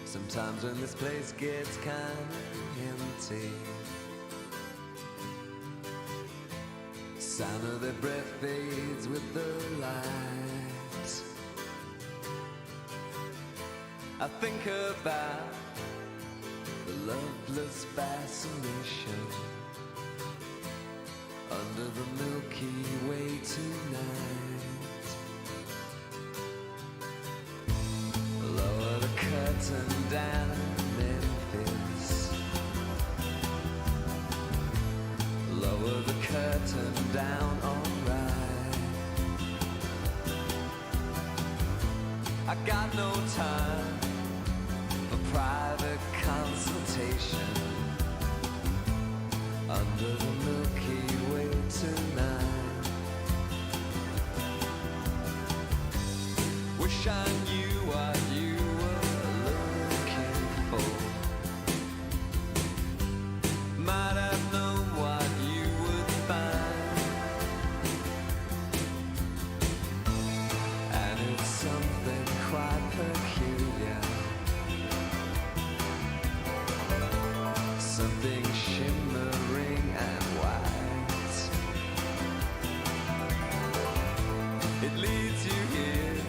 Sometimes when this place gets kinda empty, sound of their breath fades with the light. I think about the loveless fascination under the Milky Way tonight. Lower the curtain down Memphis. Lower the curtain down, alright. I got no time for private consultation under the Milky Way tonight. Wish I knew what you were looking for. Might have known what you would find. And it's something quite peculiar, something shimmering and white. It leads you here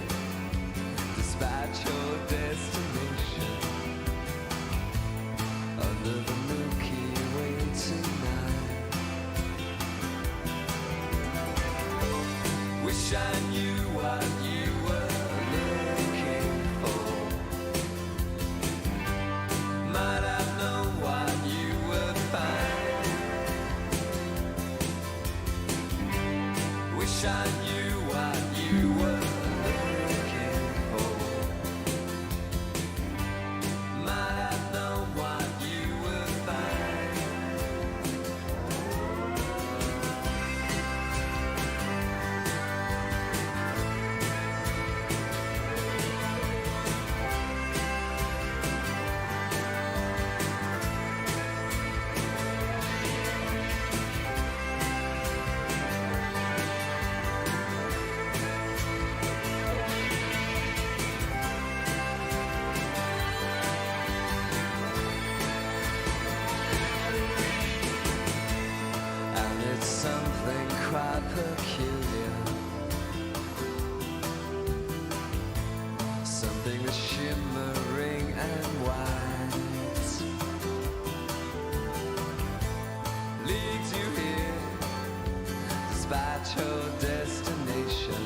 despite your destination under the Milky Way tonight. Wish I knew what you were looking for. Might have known what you would find. Wish I knew what you were looking for. Might have known what you would find. And it's something quite peculiar, something that's shimmering and white. Leads you here despite your destination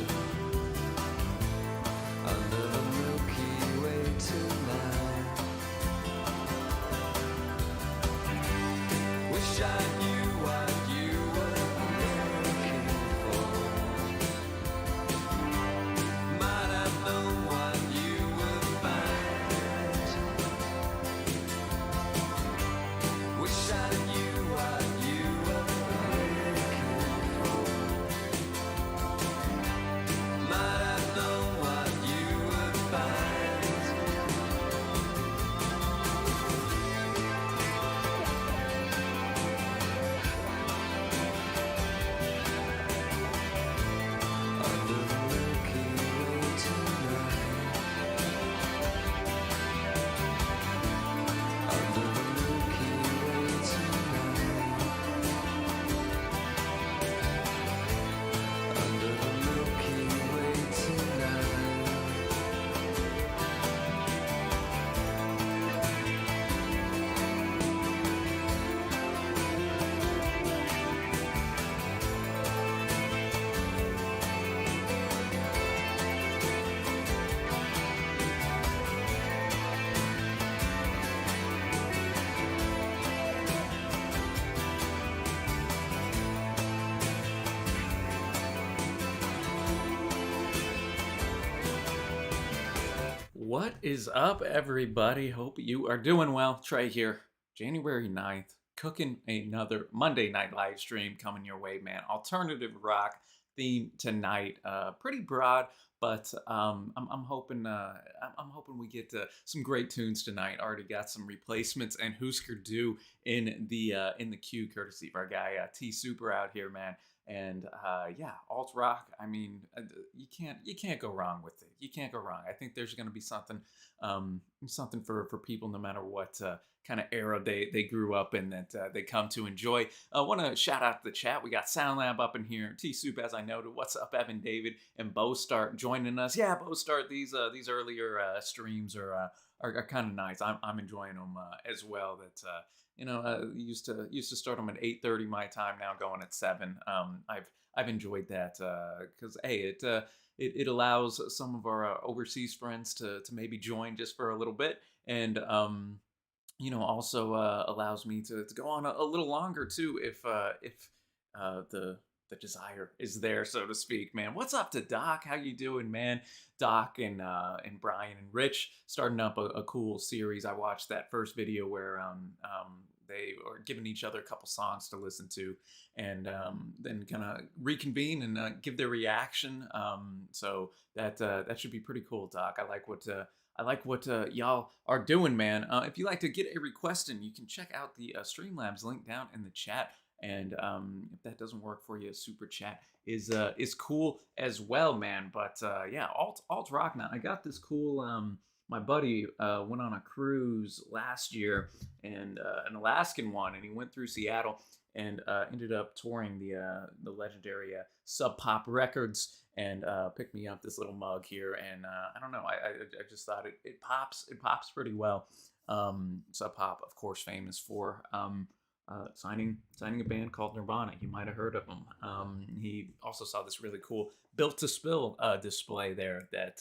under the Milky Way tonight. Wish I knew what you were looking for. Might have known what you would find. Wish I knew what you were looking for. Might have known what you would find. Under the Milky Way tonight. Under the Milky Way tonight. Under the Milky Way tonight. What is up, everybody? Hope you are doing well. Trey here, January 9th, cooking another Monday night live stream coming your way, man. Alternative rock theme tonight, pretty broad, but I'm hoping we get some great tunes tonight. Already got some replacements and Husker Du in the queue, courtesy of our guy T Super out here, man. And yeah, alt rock. I mean, you can't go wrong with it. You can't go wrong. I think there's going to be something for people no matter what kind of era they grew up in that they come to enjoy. I want to shout out to the chat. We got Sound Lab up in here. T Soup, as I noted. What's up, Evan, David, and Bo Start joining us. Yeah, Bo Start. These earlier streams are kind of nice. I'm enjoying them as well. That used to start them at 8:30 my time. Now going at 7. I've enjoyed that because it allows some of our overseas friends to maybe join just for a little bit, and also allows me to go on a little longer too if the desire is there, so to speak. Man, what's up to Doc? How you doing, man? Doc and Brian and Rich starting up a cool series. I watched that first video where they are giving each other a couple songs to listen to, and then kind of reconvene and give their reaction. So that should be pretty cool, Doc. I like what y'all are doing, man. If you like to get a request in, you can check out the Streamlabs link down in the chat. And if that doesn't work for you, super chat is cool as well, man. But yeah, alt rock now. I got this cool. My buddy went on a cruise last year, and an Alaskan one, and he went through Seattle and ended up touring the legendary Sub Pop Records, and picked me up this little mug here. And I don't know, I just thought it pops pretty well. Sub Pop, of course, famous for signing a band called Nirvana. You might have heard of him. He also saw this really cool Built to Spill display there that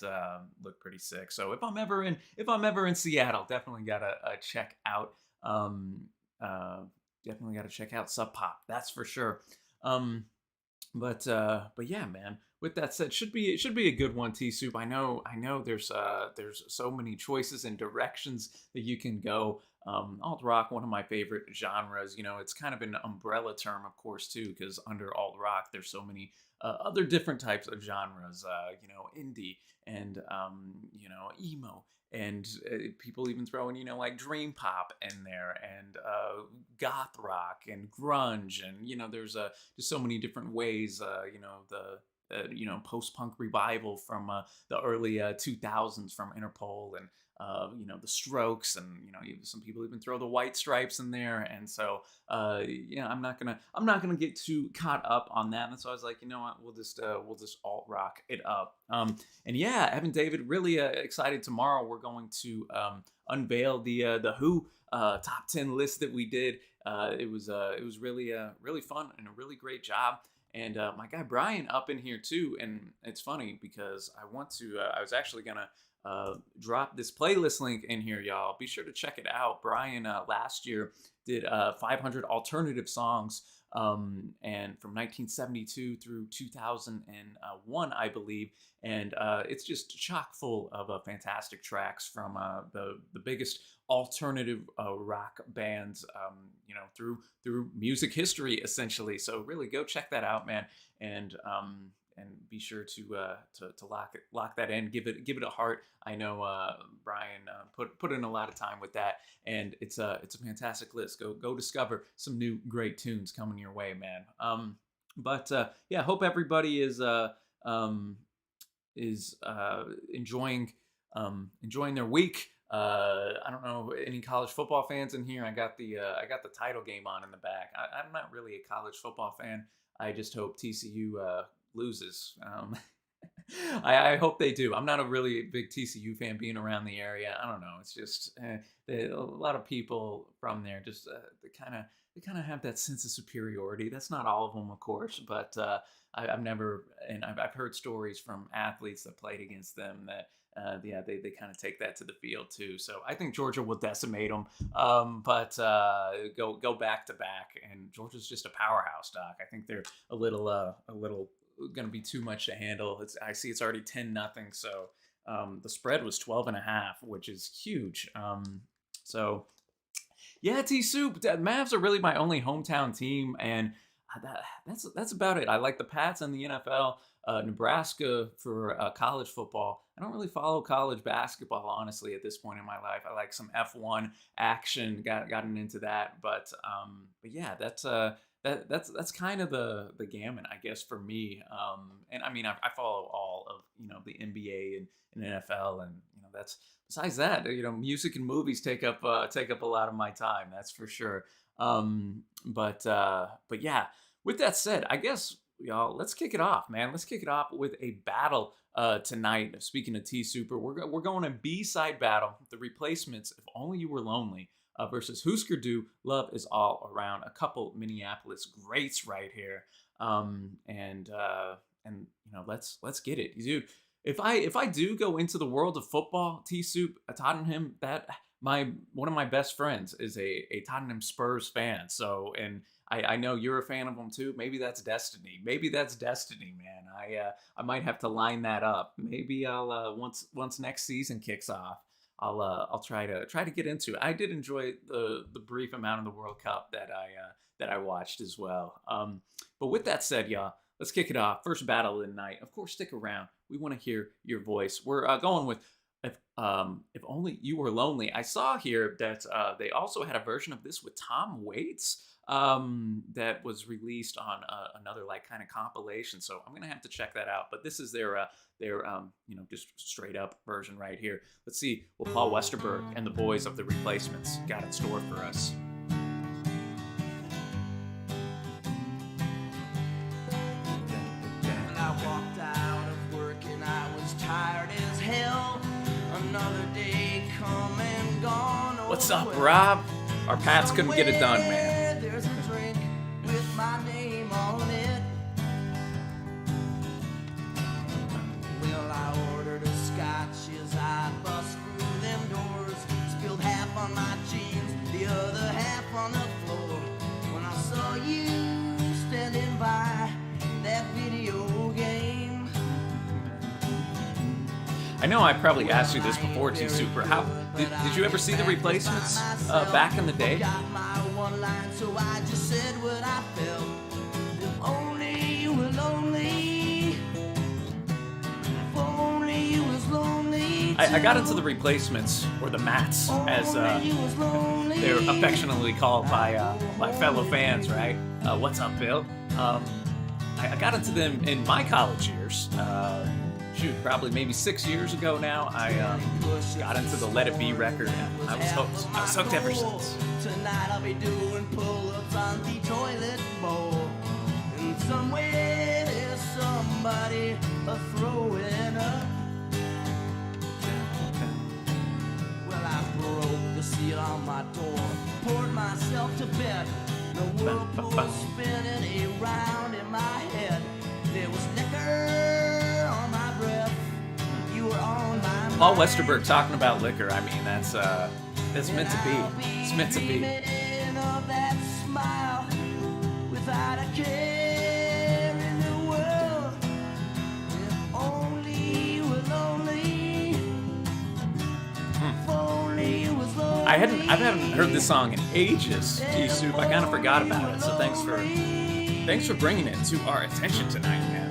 looked pretty sick. So if I'm ever in Seattle, definitely gotta check out. Definitely gotta check out Sub Pop. That's for sure. But yeah, man. With that said, should be a good one, T Soup. I know there's so many choices and directions that you can go. Alt rock, one of my favorite genres. It's kind of an umbrella term, of course, too, because under alt rock there's so many other different types of genres. Indie and emo, and people even throw in like dream pop in there, and goth rock and grunge, and there's just so many different ways. Post-punk revival from the early 2000s from Interpol, and the Strokes, and some people even throw the White Stripes in there. And so I'm not gonna get too caught up on that. And so I was like, you know what, we'll just alt rock it up. And yeah, Evan, David, really excited. Tomorrow we're going to unveil the Who top 10 list that we did. It was really fun and a really great job. And my guy Brian up in here too. And it's funny because I was actually gonna drop this playlist link in here, y'all. Be sure to check it out. Brian last year did 500 alternative songs, and from 1972 through 2001, I believe. And it's just chock full of fantastic tracks from the biggest alternative rock bands, through music history, essentially. So really, go check that out, man. And be sure to lock that in. Give it a heart. I know Brian put in a lot of time with that, and it's a fantastic list. Go discover some new great tunes coming your way, man. But yeah, hope everybody is enjoying their week. I don't know any college football fans in here. I got the title game on in the back. I'm not really a college football fan. I just hope TCU loses. I hope they do. I'm not a really big TCU fan, being around the area. I don't know. It's just a lot of people from there just they kind of have that sense of superiority. That's not all of them, of course, but I've never, and I've heard stories from athletes that played against them that they kind of take that to the field too. So I think Georgia will decimate them, but go back to back, and Georgia's just a powerhouse, Doc. I think they're a little going to be too much to handle. I see it's already 10-0, so the spread was 12.5, which is huge. So yeah, T Soup. Mavs are really my only hometown team, and that's about it. I like the Pats in the NFL. Nebraska for college football. I don't really follow college basketball, honestly, at this point in my life. I like some F1 action, gotten into that, but yeah, that's kind of the gamut, I guess, for me. And I mean, I follow all of the NBA and NFL, and that's besides that, music and movies take up a lot of my time. That's for sure. But yeah. With that said, I guess y'all, let's kick it off, man. Let's kick it off with a battle tonight. Speaking of T Super, we're going a B-side battle. The Replacements, If Only You Were Lonely, versus Husker Du, Love Is All Around. A couple Minneapolis greats right here. Let's get it, dude. If I do go into the world of football, T Soup, Tottenham, one of my best friends is a Tottenham Spurs fan. So, and I know you're a fan of them too. Maybe that's destiny. Maybe that's destiny, man. I might have to line that up. Maybe I'll once next season kicks off, I'll try to get into it. I did enjoy the brief amount of the World Cup that I watched as well. But with that said, y'all, let's kick it off. First battle of the night. Of course, stick around. We want to hear your voice. We're going with If Only You Were Lonely. I saw here that they also had a version of this with Tom Waits that was released on another kind of compilation. So I'm gonna have to check that out. But this is their just straight up version right here. Let's see what Paul Westerberg and the boys of the Replacements got in store for us. I walked out of work and I was tired as hell. Another day come and gone. What's up, Rob? Our Pats couldn't get it done, man. There's a drink with my name on it. Well, I ordered a scotch as I bust through them doors. Spilled half on my jeans, the other half on the floor. When I saw you standing by that video game. I know I probably asked you this before, T Super. How did you ever see the Replacements back in the day? Got my one line, so I just said what I felt. If only you were lonely. If only you was lonely. I got into the Replacements, or the Mats, as they're affectionately called by my fellow fans, right? What's up, Bill? I got into them in my college years. Probably maybe 6 years ago now. I got into the Let It Be record, and I was hooked. I was hooked ever since. Tonight I'll be doing pull-ups on the toilet bowl. And somewhere there's somebody throwing up. Well, I broke the seal on my door, poured myself to bed. The whirlpool spinning around in my head. There was liquor on my breath. You were on my mind. Paul Westerberg talking about liquor. I mean, that's meant to be. It's meant to be. Dreaming of that smile without a care in the world. If only you were lonely. If only you was lonely. I haven't heard this song in ages, T Soup. I kind of forgot about it. So thanks for bringing it to our attention tonight, man.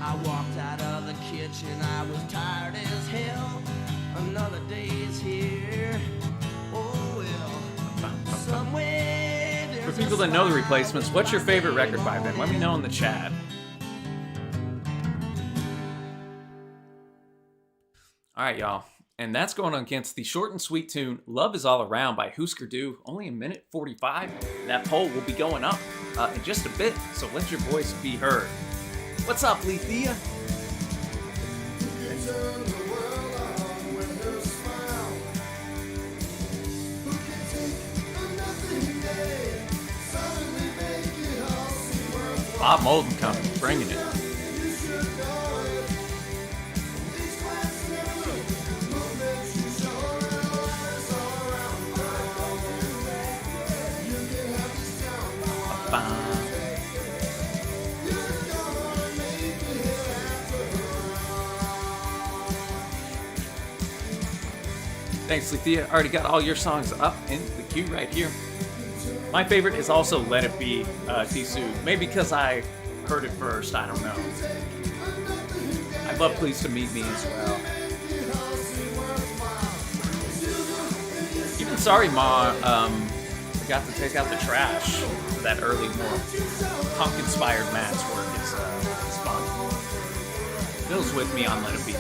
I walked out of the kitchen, I was tired as hell. Another day's here. Oh well. Somewhere there's For people that know the Replacements, what's your favorite record by them? Let me know in the chat. All right, y'all. And that's going against the short and sweet tune, Love Is All Around by Husker Du. Only a minute 45. That poll will be going up in just a bit, so let your voice be heard. What's up, Lethea? Bob Molden coming, bringing it. Thanks, Lethea. Already got all your songs up in the queue right here. My favorite is also Let It Be, Tisu. Maybe because I heard it first, I don't know. I love Pleased to Meet Me as well. Sorry, Ma. I got to take out the trash for that early, more punk-inspired Matt's work. It's fun. Bill's with me on Let It Be too.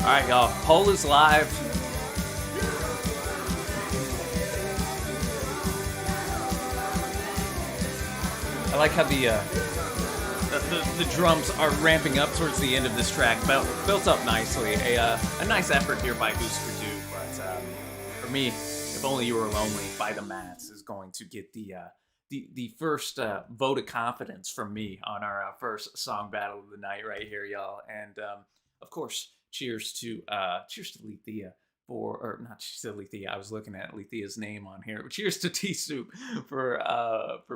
All right, y'all. Poll is live. I like how the drums are ramping up towards the end of this track. Built up nicely. A nice effort here by Booster Dude. But for me, If Only You Were Lonely by the Mats is going to get the first vote of confidence from me on our first song battle of the night right here, y'all. And of course, cheers to Lethea. Or not to Lethea. I was looking at Lethea's name on here. Cheers to Tea Soup for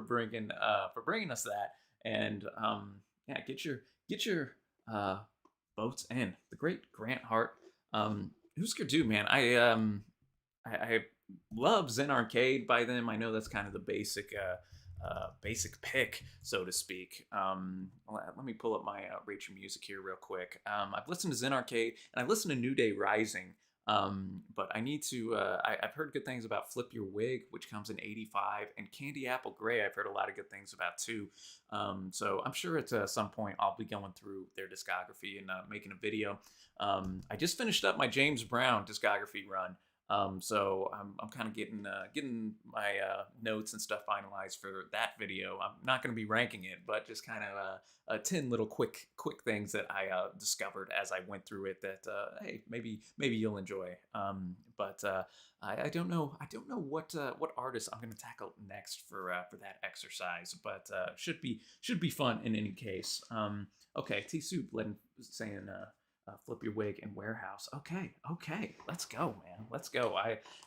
bringing us that. And yeah, get your votes in. The great Grant Hart. Husker Du, man. I love Zen Arcade by them. I know that's kind of the basic pick, so to speak. Let me pull up my Rate Your Music here real quick. I've listened to Zen Arcade and I've listened to New Day Rising. But I need to, I've heard good things about Flip Your Wig, which comes in 85, and Candy Apple Gray I've heard a lot of good things about too. So I'm sure at some point I'll be going through their discography and making a video. I just finished up my James Brown discography run. So I'm kind of getting my notes and stuff finalized for that video. I'm not going to be ranking it, but just kind of 10 little quick things that I discovered as I went through it that hey, maybe you'll enjoy. But I don't know what artist I'm going to tackle next for that exercise, but should be fun in any case. Okay, T Soup saying Flip Your Wig and Warehouse. Okay, let's go, man. Let's go.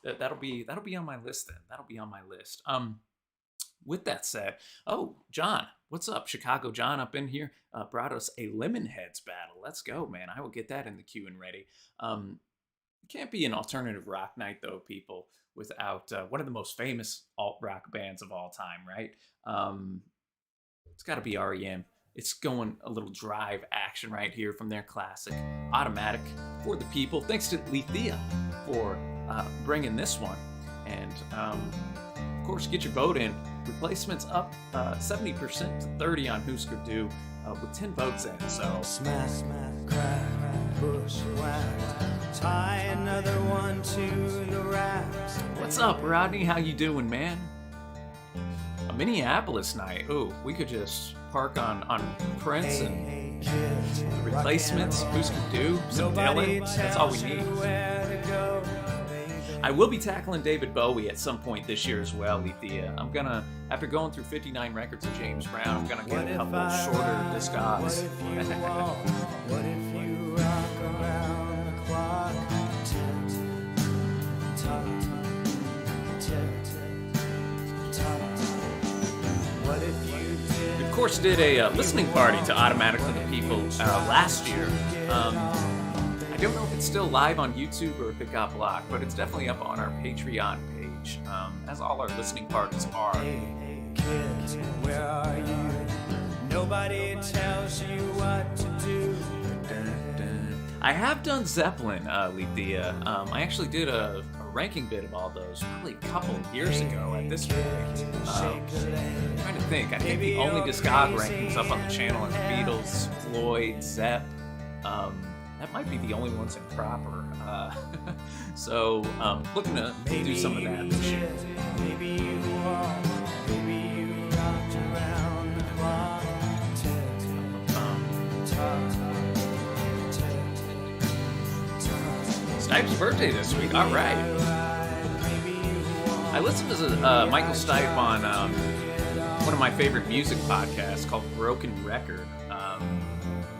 That'll be on my list then. That'll be on my list. With that said, oh, John, what's up? Chicago John up in here brought us a Lemonheads battle. Let's go, man. I will get that in the queue and ready. Can't be an alternative rock night though, people, without one of the most famous alt rock bands of all time, right? It's got to be REM. It's going a little drive action right here from their classic Automatic for the people. Thanks to Lethea for bringing this one. And of course, get your vote in. Replacements up 70% to 30 on Husker Du with 10 votes in. So smack, crack, push, whack, tie another one to the racks. What's up, Rodney? How you doing, man? A Minneapolis night. Ooh, we could just park on Prince and the Replacements, Husker Du, some Dylan. That's all we need. I will be tackling David Bowie at some point this year as well, Lethea. I'm gonna, after going through 59 records of James Brown, I'm gonna get a couple shorter discogs. What if you rock around the clock? What if you did? We of course did a listening party to Automatic for the People last year. I don't know if it's still live on YouTube or if it got blocked, but it's definitely up on our Patreon page, as all our listening parties are. Hey, kids, where are you? Nobody tells you what to do. I have done Zeppelin, Lethea. I actually did a ranking bit of all those probably a couple of years ago at this point. I'm trying to think. I think the only discog rankings up on the channel are the Beatles, Floyd, Zepp. That might be the only ones in proper. So looking to do some of that this year. Maybe you are, maybe you rocked around the clock. Stipe's birthday this week. All right. I listened to Michael Stipe on one of my favorite music podcasts called Broken Record.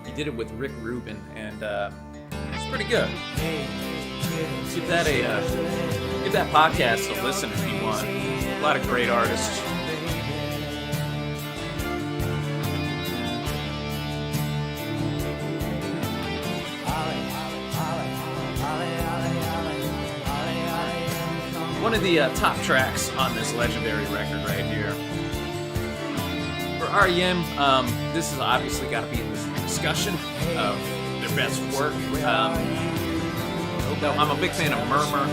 He did it with Rick Rubin, and it's pretty good. Give that podcast a listen if you want. A lot of great artists. one of the top tracks on this legendary record right here. For REM, this has obviously got to be in this discussion of their best work. Though I'm a big fan of Murmur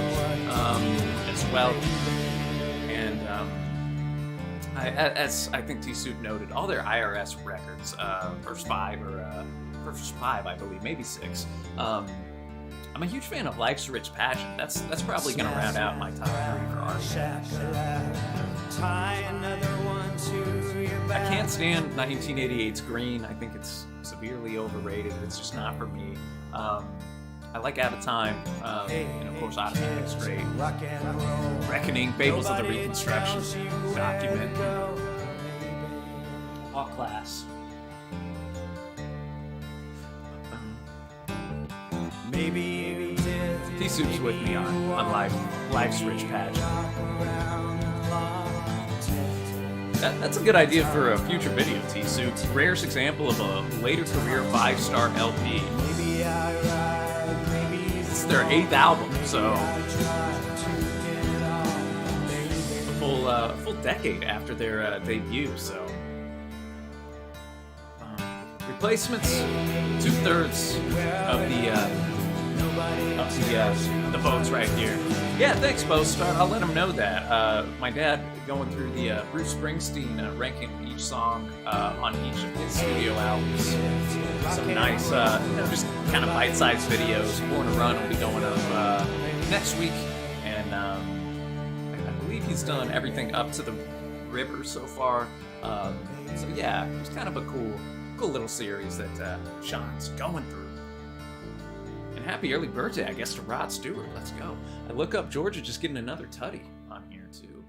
as well. And as I think T-Soup noted, all their IRS records, first five, I believe, maybe six. I'm a huge fan of Life's Rich Passion. That's probably going to round out my top three for REM. I can't stand 1988's Green. I think it's severely overrated. It's just not for me. I like Out of Time, and of course Automatic's great. Reckoning, Fables of the Reconstruction, Document, all class. Maybe T-Soup's with me on Life's Rich Passion. That's a good idea for a future video, T-Soup. Rarest example of a later career 5-star LP. It's their 8th album, so a full decade after their debut. So replacements, 2/3 of the votes right here. Yeah, thanks, Bostar. I'll let him know that. My dad going through the Bruce Springsteen ranking each song on each of his studio albums. Some nice, just kind of bite-sized videos. Born to Run will be going up next week, and I believe he's done everything up to the river so far. So yeah, it's kind of a cool little series that Sean's going through. And happy early birthday, I guess, to Rod Stewart. Let's go. I look up Georgia just getting another tutty on here, too.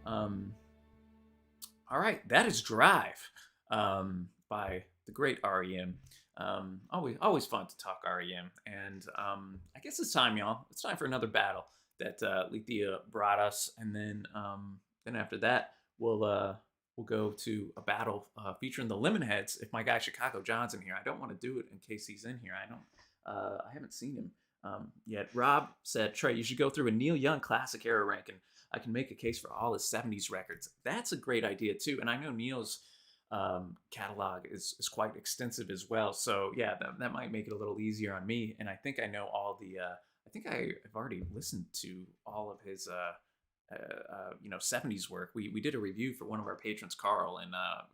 All right, that is Drive by the great REM. Always fun to talk REM. And I guess it's time, y'all. It's time for another battle that Lethea brought us. And then after that, we'll go to a battle featuring the Lemonheads. If my guy Chicago John's in here, I don't want to do it in case he's in here. I haven't seen him yet. Rob said, Trey, you should go through a Neil Young classic era ranking. I can make a case for all his 70s records. That's a great idea, too. And I know Neil's catalog is quite extensive as well. So, yeah, that might make it a little easier on me. And I think I know all the... I think I've already listened to all of his... 70s work. We did a review for one of our patrons, Carl, and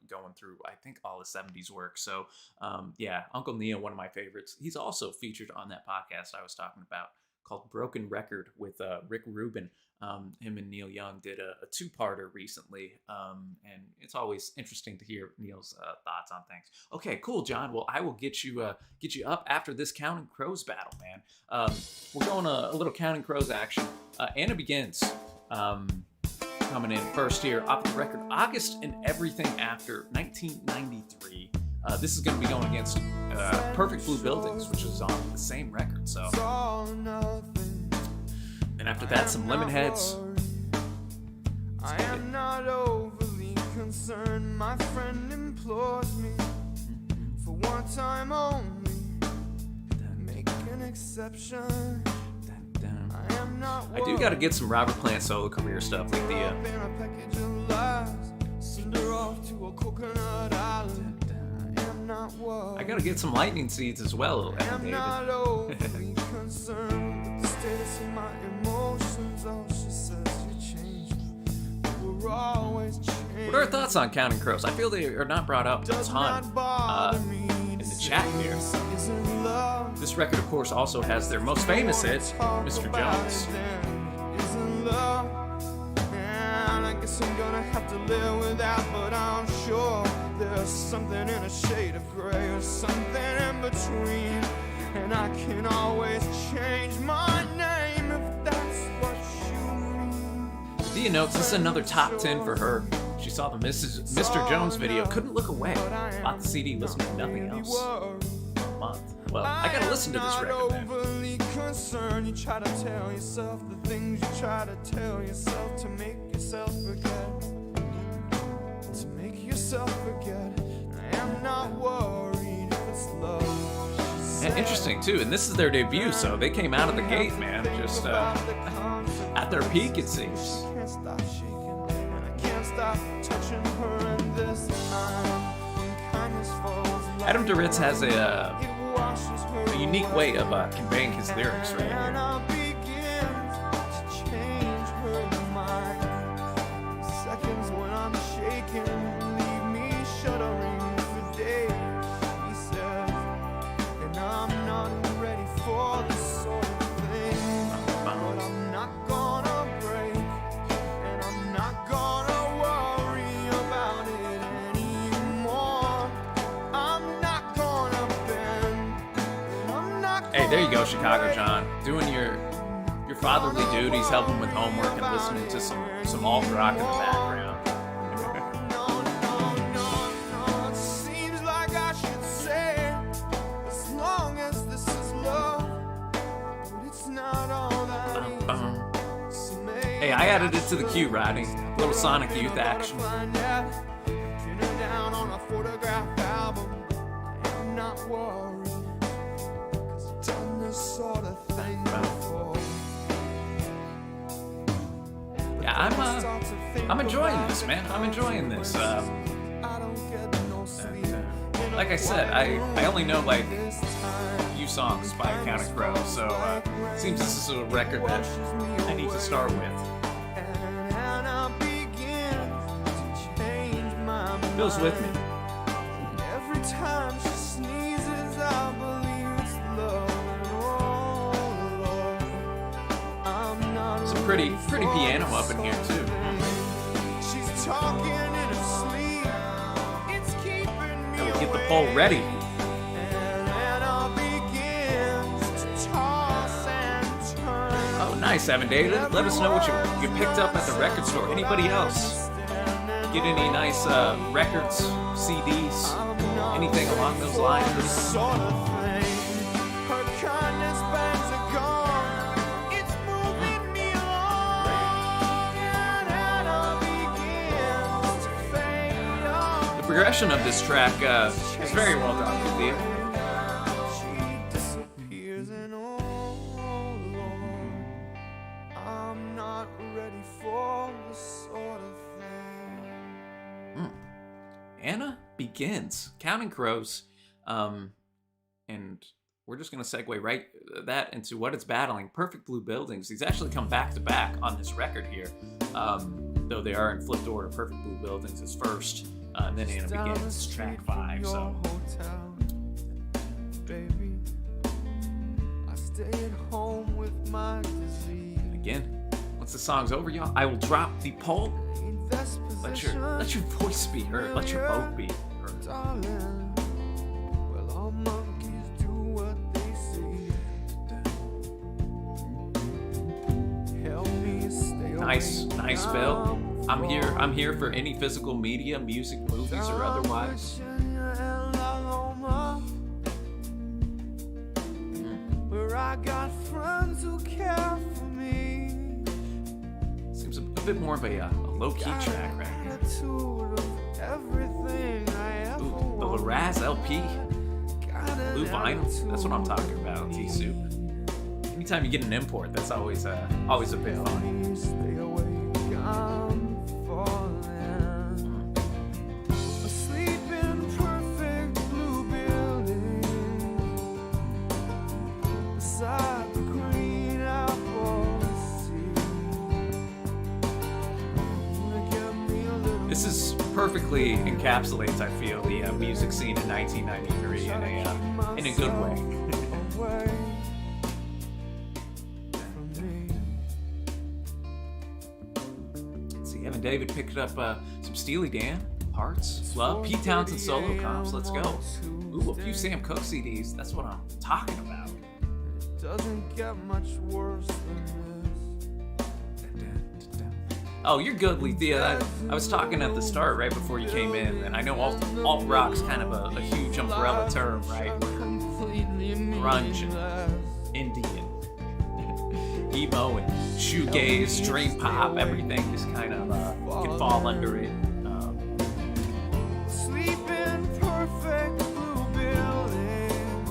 going through, I think, all the 70s work. So, yeah, Uncle Neil, one of my favorites. He's also featured on that podcast I was talking about called Broken Record with Rick Rubin. Him and Neil Young did a two-parter recently, and it's always interesting to hear Neil's thoughts on things. Okay, cool, John. Well, I will get you up after this Counting Crows battle, man. We're going a little Counting Crows action. Anna Begins. Coming in first here off the record, August and Everything After, 1993. This is going to be going against Perfect Blue Buildings, which is on the same record. So, and after that, some Lemonheads. I am not overly concerned. My friend implores me for one time only. Make an exception. I do got to get some Robert Plant solo career stuff like the. I got to get some Lightning Seeds as well. What are our thoughts on Counting Crows? I feel they are not brought up a ton in the chat here. This record, of course, also has their most famous hit, Mr. Jones. And I guess I'm gonna have to live with that, but I'm sure there's something in a shade of gray or something in between. And I can always change my name if that's what you mean. Dia notes, this is another top 10 for her. She saw the Mr. Jones video, couldn't look away. Bought the CD, listened to nothing else. Month. Well, I gotta listen to this record, man. Concerned. You try to tell yourself the things you try to tell yourself to make yourself forget. To make yourself forget. I am not worried if it's love, she And interesting too, and this is their debut, so they came out of the gate, man, just at their peak, it seems. Can't stop shaking, and I can't stop touching her. And this time, when kindness falls, Adam Duritz has a unique way of conveying his lyrics right here. and I begin to change her mind. Seconds when I'm shaking, leave me shuddering for days. He says, and I'm not ready for this sort of thing, but I'm not gonna break, and I'm not gonna worry about it anymore. I'm not gonna bend, and I'm not Hey, there you go, Chicago John, doing your fatherly duties, helping with homework and listening to some alt rock in the background. No, it seems like I should say, as long as this is love, but it's not all that easy. So Hey, I added it to the queue, Rodney. Little Sonic Youth action. find out, pin her down on a photograph album. I'm not worried, 'cause I've done this sort of thing before. Yeah, I'm enjoying this, man. I'm enjoying this. I don't get no sleep. Like I said, I only know like a few songs by Counting Crows, so it seems this is a record that I need to start with. And I begin to change my mind. Bill's with me. Every time she sneezes, I believe it's love. And oh Lord, I'm not Some pretty piano up in here too. She's talking in her sleep. It's keeping me Gotta get the poll ready. And I begin to toss and turn. Oh, nice, Evan David. Let us know what you picked up at the record store. Anybody else get any nice records, CDs, anything along those lines? Sort of thing. Her kindness bangs are gone. It's moving me along, and I begin to fade off. The progression of this track is very well done, Cynthia. She disappears, and oh Lord, I'm not ready for this sort of thing. Anna Begins, Counting Crows, and we're just gonna segue right that into what it's battling. Perfect Blue Buildings. These actually come back to back on this record here, though they are in flipped order. Perfect Blue Buildings is first, and then Anna Begins, track 5. So Hotel, baby, I stay at home with my disease. again, once the song's over, y'all, I will drop the poll. Ain't this Let position, your voice be heard. Let your vote be heard. darling? Well, all monkeys do what they see. Help me stay Nice, away nice, Bill. from I'm here for any physical media, music, movies, or otherwise. Where I got friends who care for me. Seems a bit more of a low-key track right here. Attitude of everything I ever Ooh, the wanted. Raz LP, Got an blue vinyl. That's what I'm talking about. T-Soup. Anytime you get an import, that's always a bit fun. Please stay awake, I'm falling. Asleep in perfect blue buildings beside the green apple sea. Give me a little This is perfectly encapsulates, I feel, the music scene in 1993 in a good way. away from me. Let's see, Evan David picked up some Steely Dan, Hearts, Love, Pete Townsend solo comps. Let's go. Ooh, a few Sam Cooke CDs. That's what I'm talking about. Doesn't get much worse than this. Oh, you're good, Lethea. I was talking at the start, right before you came in, and I know alt rock's kind of a huge umbrella term, right? Grunge and Indian, emo and shoegaze, dream pop, everything just kind of can fall under it. Sleep in perfect blue buildings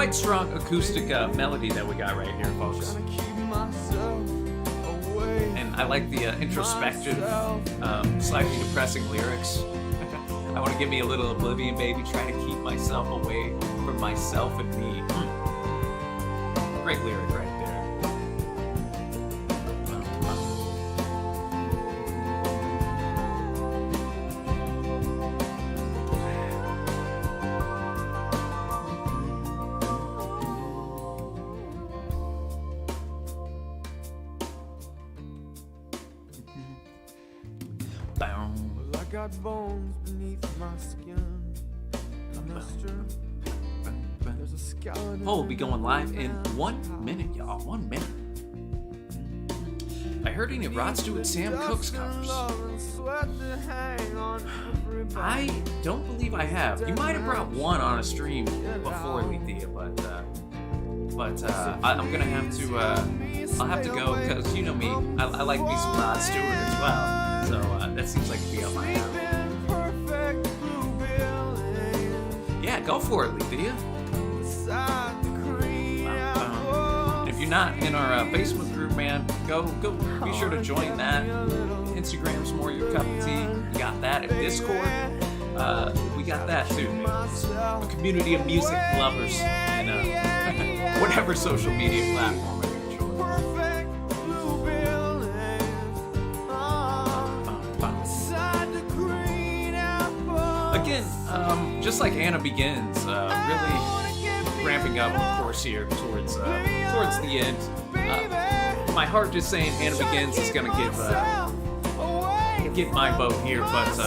quite strong acoustic melody that we got right here, folks. And I like the introspective, slightly depressing lyrics. I want to give me a little oblivion, baby. Try to keep myself away from myself and me. Great lyric right there. Well, I got bones beneath my skin. There's a scout. Poll will be going live in 1 minute, y'all. 1 minute. I heard any of Rod Stewart Sam Cooke's covers. I don't believe I have. You might have brought one on a stream before, Lethea, but I'm gonna have to. I'll have to go because you know me. I like me some Rod Stewart as well. So that seems like it'd be up my alley. Yeah, go for it, Lethea. And if you're not in our Facebook group, man, go be sure to join that. Instagram's more your cup of tea. We got that at Discord. We got that too. A community of music lovers and whatever social media platform of your choice. Again, just like Anna Begins, really ramping up, of course, here towards the end. My heart just saying Anna Begins is gonna give my vote here, but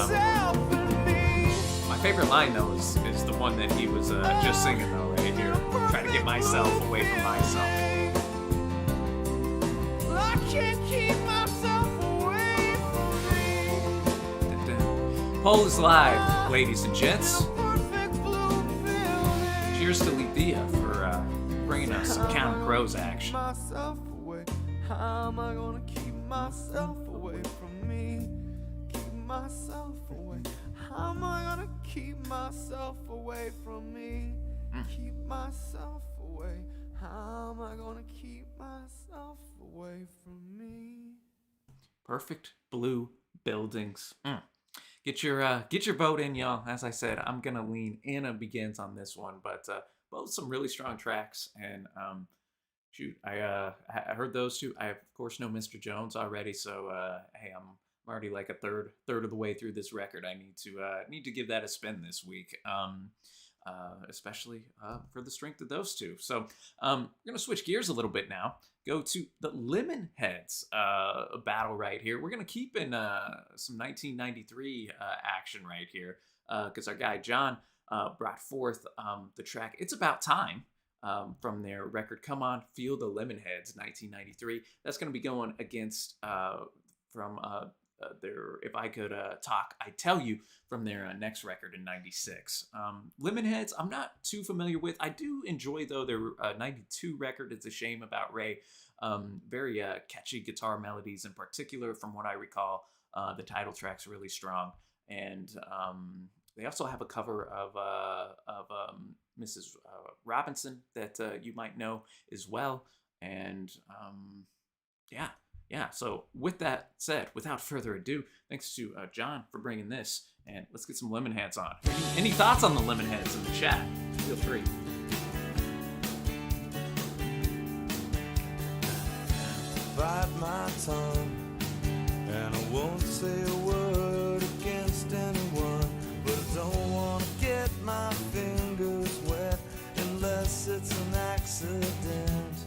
my favorite line though is the one that he was just singing though right here. Try to get myself away from myself. I can't keep myself away from me. Poll is live, ladies and gents. Cheers to Lethea for bringing us some Counting Crows action. Myself away. How am I gonna keep myself away from me? Keep myself away. How am I gonna keep myself away from me? Keep myself away. How am I gonna keep myself away from me? Perfect blue buildings. Get your vote in, y'all. As I said, I'm gonna lean Anna Begins on this one, but both some really strong tracks. And shoot, I heard those two. I of course know Mr. Jones already, so hey, I'm already like a third of the way through this record. I need to give that a spin this week. Especially for the strength of those two. So we're gonna switch gears a little bit now. Go to the Lemonheads battle right here. We're gonna keep in some 1993 action right here because our guy John brought forth the track "It's About Time" from their record "Come On, Feel the Lemonheads" 1993. That's gonna be going against from their "If I Could Talk, I'd Tell You" from their next record in 96. Lemonheads, I'm not too familiar with. I do enjoy, though, their 92 record. It's a Shame About Ray. Very catchy guitar melodies in particular, from what I recall. The title track's really strong. And they also have a cover of Mrs. Robinson that you might know as well. And yeah, so with that said, without further ado, thanks to John for bringing this, and let's get some Lemonheads on. Any thoughts on the Lemonheads in the chat? Feel free. Bite my tongue, and I won't say a word against anyone, but I don't want to get my fingers wet unless it's an accident.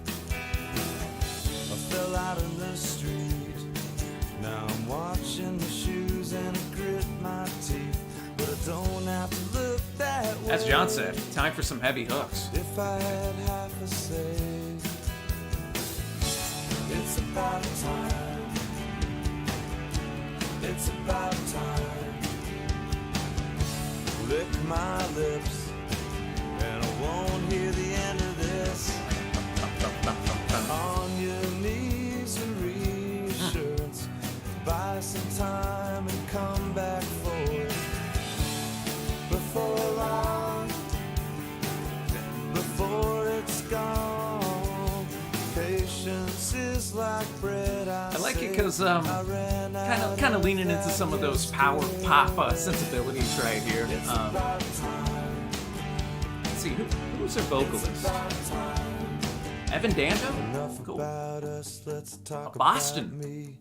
I fell out in the street. Now I'm watching my shoes and I grit my teeth, but I don't have to look that way. As John said, time for some heavy hooks. If I had half a say, it's about time. It's about time. Lick my lips, and I won't hear the end of this. On your knees and reassurance, buy some time and come back for it. Before long, before Just like bread, I like it because kind of leaning into some of those power pop sensibilities right here. Let's see, who's their vocalist? Evan Dando? Cool. A Boston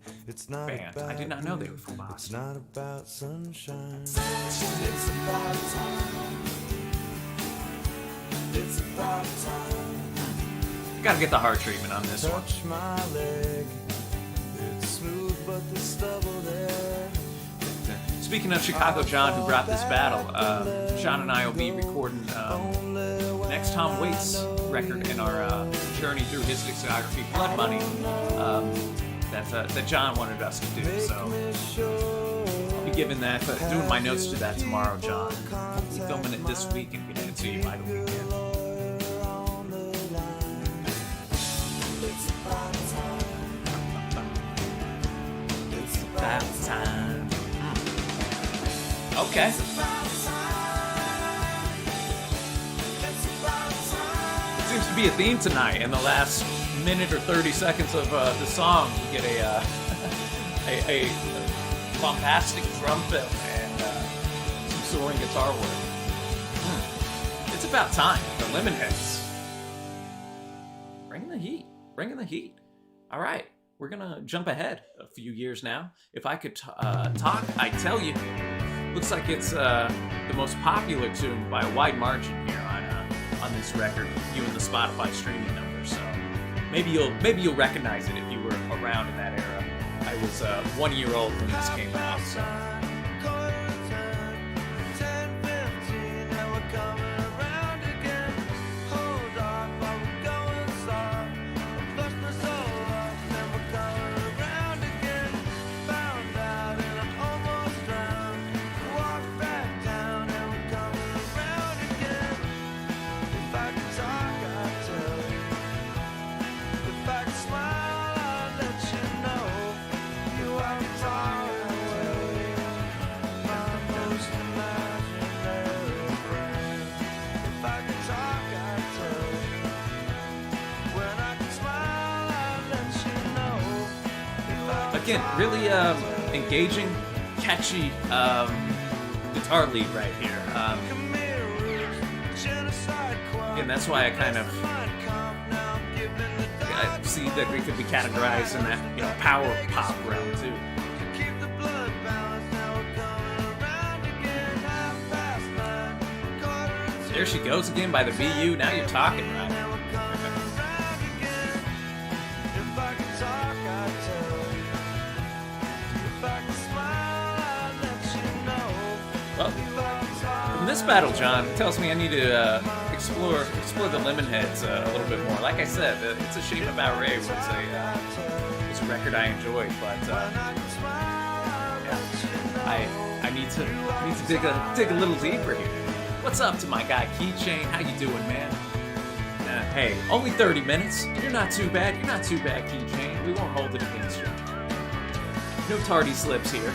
band. I did not know they were from Boston. It's not about sunshine. It's about time. It's about time. Gotta get the heart treatment on this one. Touch my leg. It's smooth, but the stubble there. Speaking of Chicago John, who brought this battle, Sean and I will be recording next Tom Waits record in our journey through his discography, Blood Money, that John wanted us to do. So I'll be giving that, doing my notes to that tomorrow, John. Hopefully filming it this week and getting it to you by the weekend. That time. Okay. It seems to be a theme tonight. In the last minute or 30 seconds of the song, you get a bombastic drum fill and some soaring guitar work. It's about time. The Lemonheads. Bringing the heat. Bringing the heat. All right. We're going to jump ahead a few years now. If I could talk, I'd tell you. Looks like it's the most popular tune by a wide margin here on this record, viewing the Spotify streaming numbers. So maybe you'll recognize it if you were around in that era. I was 1 year old when this came out. So. Again, really engaging, catchy guitar lead right here. Again, that's why I kind of see that we could be categorized in that power pop realm too. There she goes again by the BU. Now you're talking, right? Well, from this battle, John, it tells me I need to explore the Lemonheads a little bit more. Like I said, It's a Shame About Ray was a record I enjoyed, but yeah, I need to dig a little deeper here. What's up to my guy Keychain? How you doing, man? Hey, only 30 minutes. You're not too bad. You're not too bad, Keychain. We won't hold it against you. No tardy slips here.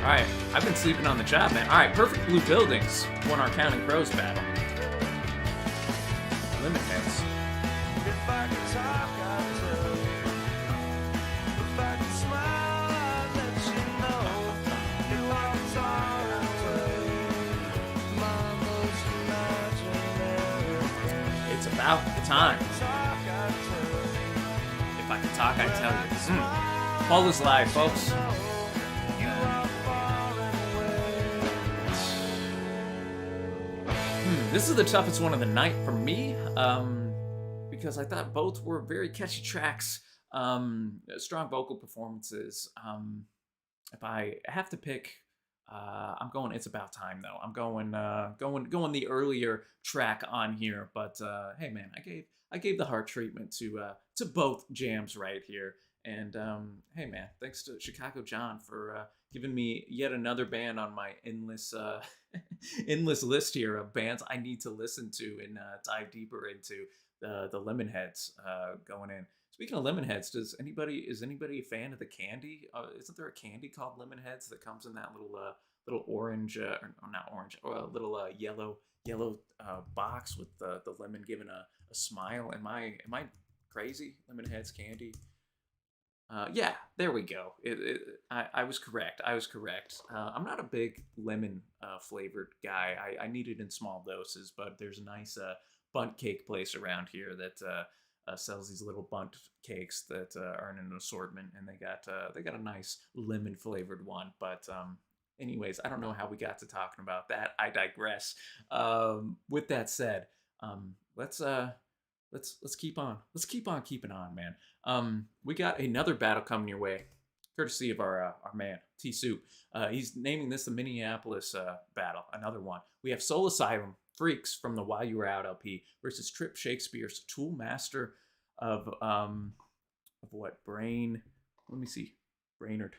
Alright, I've been sleeping on the job, man. Alright, Perfect Blue Buildings won our Counting Crows battle. Lemonheads. It's about the time. If I could talk, I'd tell you. Paul is live, folks. This is the toughest one of the night for me, because I thought both were very catchy tracks, strong vocal performances. If I have to pick, I'm going It's About Time though. I'm going the earlier track on here, but hey man, I gave the heart treatment to both jams right here. And hey man, thanks to Chicago John for giving me yet another band on my endless list here of bands I need to listen to and dive deeper into the Lemonheads going in. Speaking of Lemonheads, is anybody a fan of the candy? Isn't there a candy called Lemonheads that comes in that little orange, or not orange, or a little yellow yellow box with the lemon giving a smile. Am I crazy? Lemonheads candy. Yeah, there we go. I was correct. I was correct. I'm not a big lemon flavored guy. I need it in small doses, but there's a nice bundt cake place around here that sells these little bundt cakes that are in an assortment, and they got a nice lemon flavored one. But anyways, I don't know how we got to talking about that. I digress. With that said, let's keep on. Let's keep on keeping on, man. We got another battle coming your way, courtesy of our man T Soup. He's naming this the Minneapolis battle. Another one. We have Soul Asylum Freaks from the While You Were Out LP versus Trip Shakespeare's Tool Master of what? Brain. Let me see. Brainerd.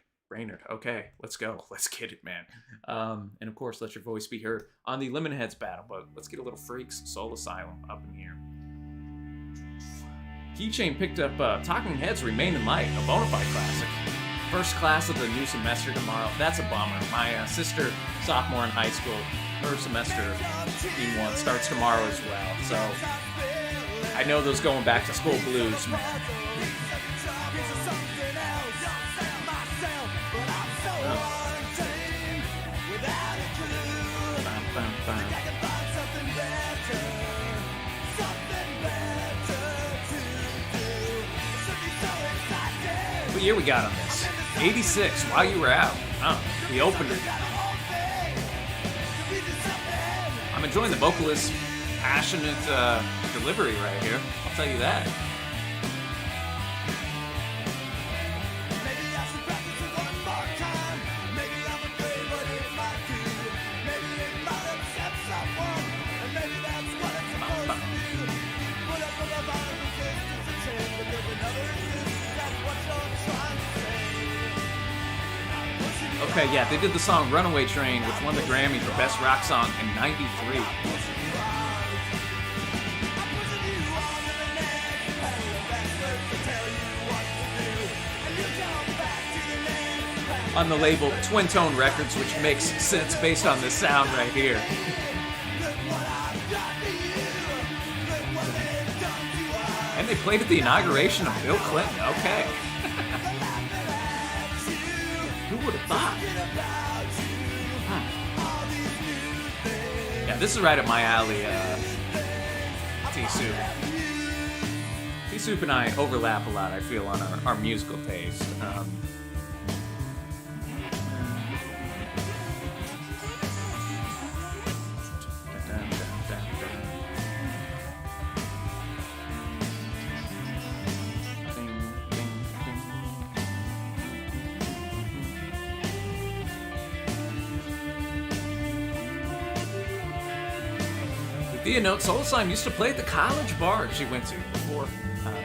Okay, let's go. Let's get it, man. And of course, let your voice be heard on the Lemonheads battle. But let's get a little Freaks Soul Asylum up in here. Keychain picked up Talking Heads Remain in Light, a bona fide classic. First class of the new semester tomorrow. That's a bummer. My sister, sophomore in high school, her semester in 1 starts tomorrow as well. So I know those going back to school blues, man. What year we got on this? 86, While You Were Out. Oh, the opener. I'm enjoying the vocalist's passionate delivery right here. I'll tell you that. Okay, yeah, they did the song Runaway Train, which won the Grammy for Best Rock Song in '93. On the label Twin Tone Records, which makes sense based on this sound right here. And they played at the inauguration of Bill Clinton. Okay. Who would have thought? Yeah, this is right up my alley, T-Soup. T-Soup and I overlap a lot, I feel, on our musical taste. Thea notes, Soul Asylum used to play at the college bar she went to before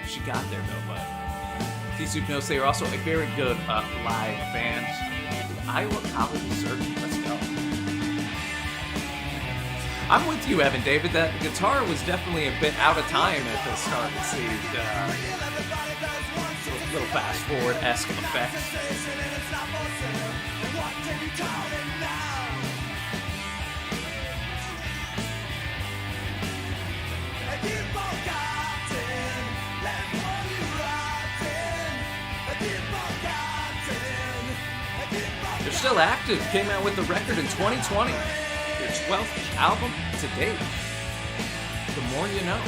she got there, though. But T-Soup notes they are also a very good live band. Iowa College Circuit. Let's go. I'm with you, Evan David. That guitar was definitely a bit out of time at the start. Let's see. Little fast forward-esque effect. They're still active. Came out with the record in 2020. Their 12th album to date. The More You Know.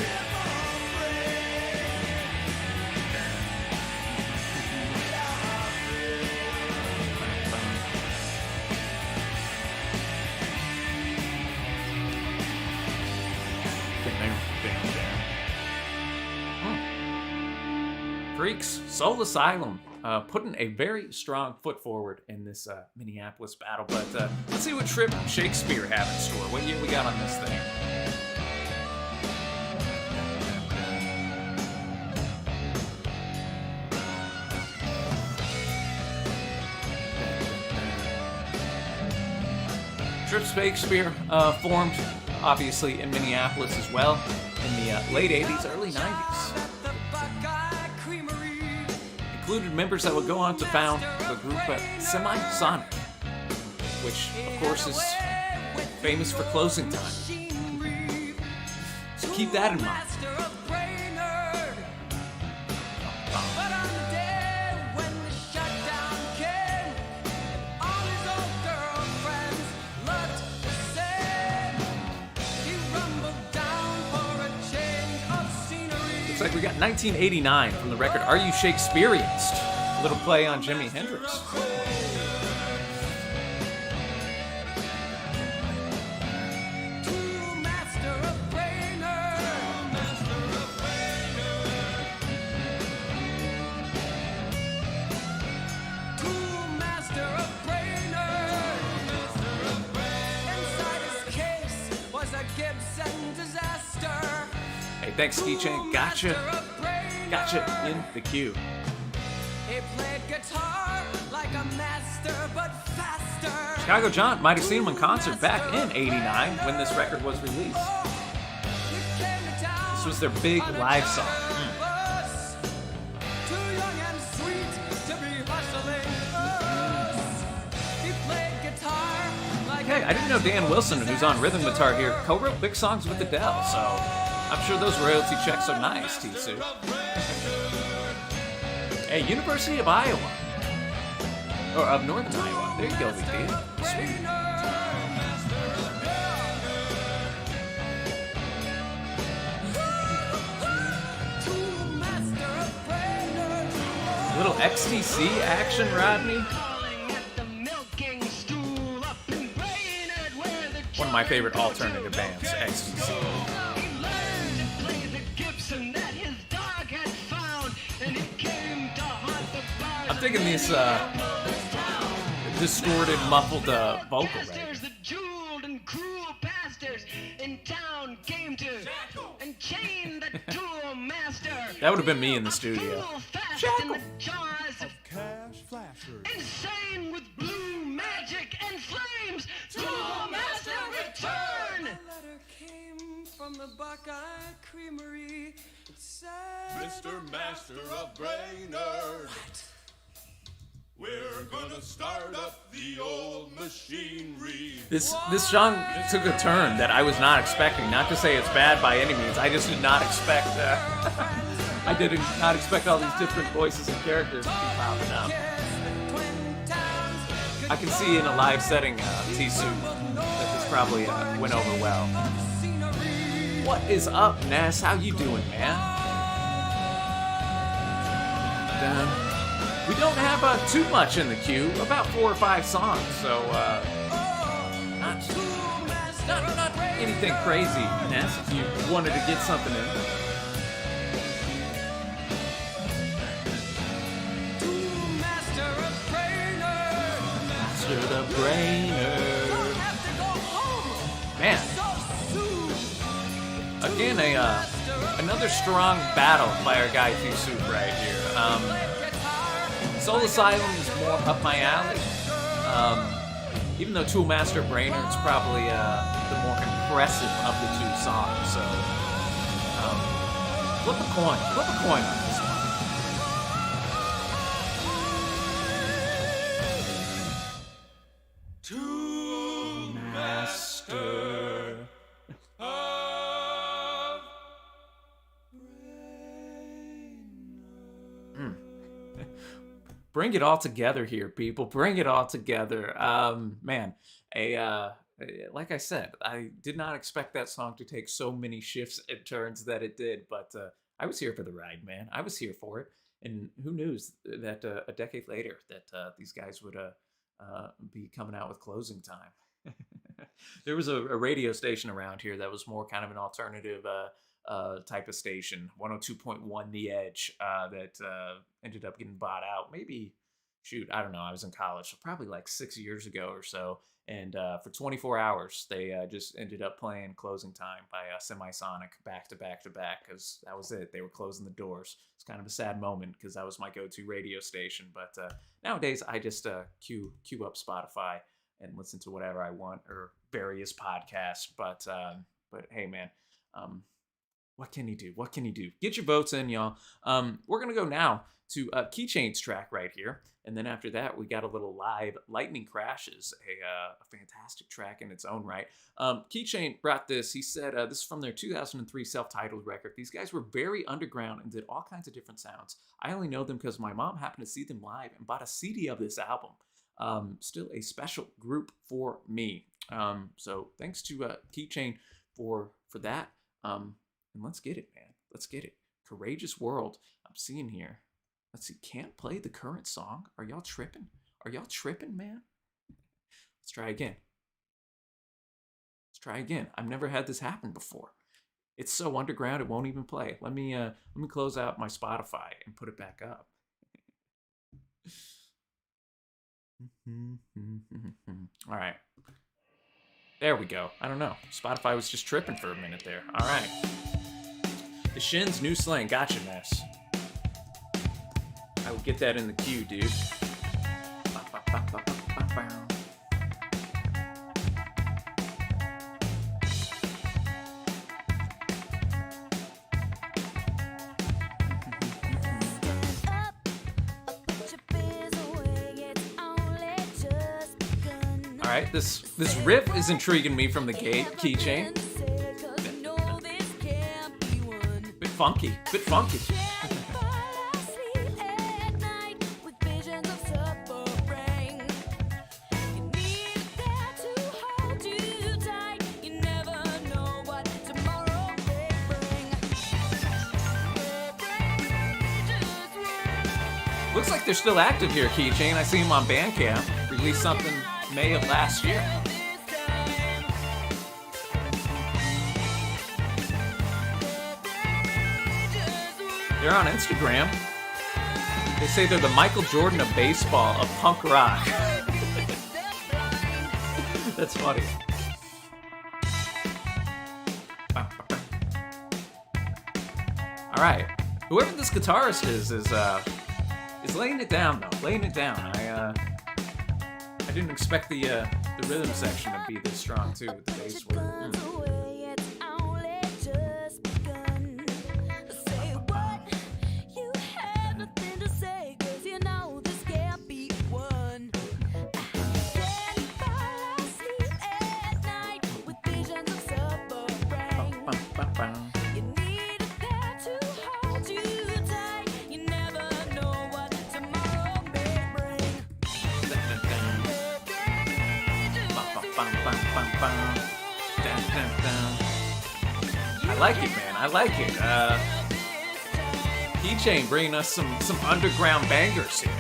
Freaks, Soul Asylum, putting a very strong foot forward in this Minneapolis battle. But let's see what Trip Shakespeare have in store. What year we got on this thing? Trip Shakespeare formed, obviously, in Minneapolis as well in the late 80s, early 90s. Included members that would go on to found the group Semi-Sonic, which, of course, is famous for Closing Time. keep that in mind. Master of Brainerd. But on the day when the shutdown came, all his old girlfriends looked the same. He rumbled down for a change of scenery. Looks like we got 1989 from the record Are You Shakespeareanced? A little play on Jimi Hendrix. Hey, thanks, Ski Chain. Gotcha in the queue. He played guitar like a master, but faster. Chicago John might have seen him in concert back in '89 when this record was released. This was their big live song. Hey, I didn't know Dan Wilson, who's on rhythm guitar here, co-wrote big songs with Adele, so I'm sure those royalty checks are nice, T-Suit. Hey, University of Iowa. Or of Northern Iowa. There you go, VD. Sweet. A little XTC action, Rodney. One of my favorite alternative bands, XTC. I'm digging this distorted, muffled vocal right. That would have been me in the studio. Shackle. Cash flashers. Insane with blue magic and flames. Tool Master return. The letter came from the Buckeye Creamery. It said, Mr. Master of Brainerd. We're gonna start up the old machinery. This song took a turn that I was not expecting. Not to say it's bad by any means. I just did not expect. I did not expect all these different voices and characters to be popping up. I can see in a live setting, T-Suit, that this probably went over well. What is up, Ness? How you doing, man? We don't have too much in the queue, about 4 or 5 songs, so not anything crazy, Ness, if you wanted to get something in. Master the Brainer. Man. Again, another strong battle by our guy T-Suit right here. Soul Asylum is more up my alley. Even though Tool Master Brainerd's probably the more impressive of the 2 songs. So, flip a coin on this one. Tool Master of Brainerd. Bring it all together here, people. Bring it all together. Man, like I said, I did not expect that song to take so many shifts and turns that it did, but I was here for the ride, man. I was here for it, and who knew that a decade later that these guys would be coming out with Closing Time. There was a radio station around here that was more kind of an alternative type of station, 102.1 The Edge, that ended up getting bought out. Maybe, shoot, I don't know. I was in college, so probably like 6 years ago or so. And for 24 hours, they just ended up playing Closing Time by Semisonic back to back to back, because that was it. They were closing the doors. It's kind of a sad moment because that was my go-to radio station. But nowadays, I just queue up Spotify and listen to whatever I want, or various podcasts. But hey, man, What can he do? What can he do? Get your votes in, y'all. We're going to go now to Keychain's track right here. And then after that, we got a little live Lightning Crashes, a fantastic track in its own right. Keychain brought this. He said this is from their 2003 self-titled record. These guys were very underground and did all kinds of different sounds. I only know them because my mom happened to see them live and bought a CD of this album. Still a special group for me. So thanks to Keychain for that. And let's get it, man. Let's get it. Courageous World. I'm seeing here. Let's see. Can't play the current song. Are y'all tripping? Are y'all tripping, man? Let's try again. Let's try again. I've never had this happen before. It's so underground it won't even play. Let me close out my Spotify and put it back up. All right. There we go. I don't know. Spotify was just tripping for a minute there. All right. The Shins' new slang. Gotcha, mess. I will get that in the queue, dude. All right, this riff is intriguing me from the gate, Keychain. Bit funky, bit funky. Looks like they're still active here, Keychain. I see him on Bandcamp. Released something May of last year. They're on Instagram. They say they're the Michael Jordan of baseball, of punk rock. That's funny. All right. Whoever this guitarist is laying it down, though. Laying it down. I didn't expect the rhythm section to be this strong too with the bass work. I like it, man. I like it. Keychain bringing us some underground bangers here.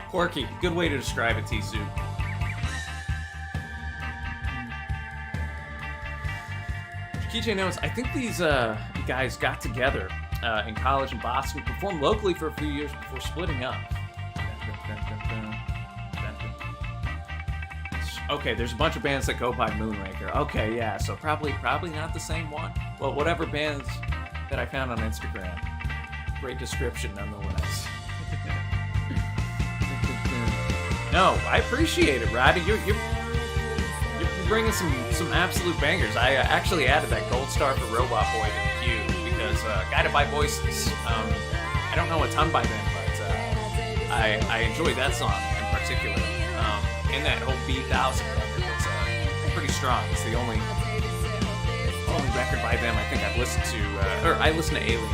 Quirky, good way to describe it, Tisu. Keychain knows, I think these guys got together in college in Boston, performed locally for a few years before splitting up. Okay, there's a bunch of bands that go by Moonraker. Okay, yeah, so probably not the same one. Well, whatever bands that I found on Instagram. Great description nonetheless. No, I appreciate it, Roddy. You're bringing some absolute bangers. I actually added that Gold Star for Robot Boy to the queue because Guided by Voices. I don't know a ton by them, but I enjoy that song in particular. And that whole B1000 record was pretty strong. It's the only record by them I think I've listened to, or I listen to Alien.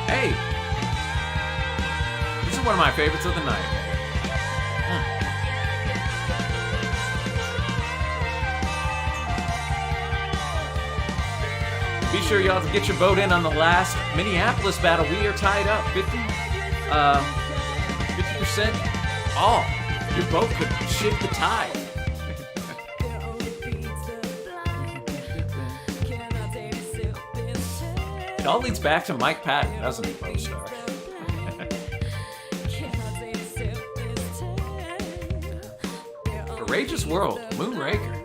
Hey, this is one of my favorites of the night. Be sure y'all to get your vote in on the last Minneapolis battle. We are tied up 50% all. Your vote could shift the tide. It all leads back to Mike Patton, doesn't it, Bo-Star? Courageous World, Moonraker.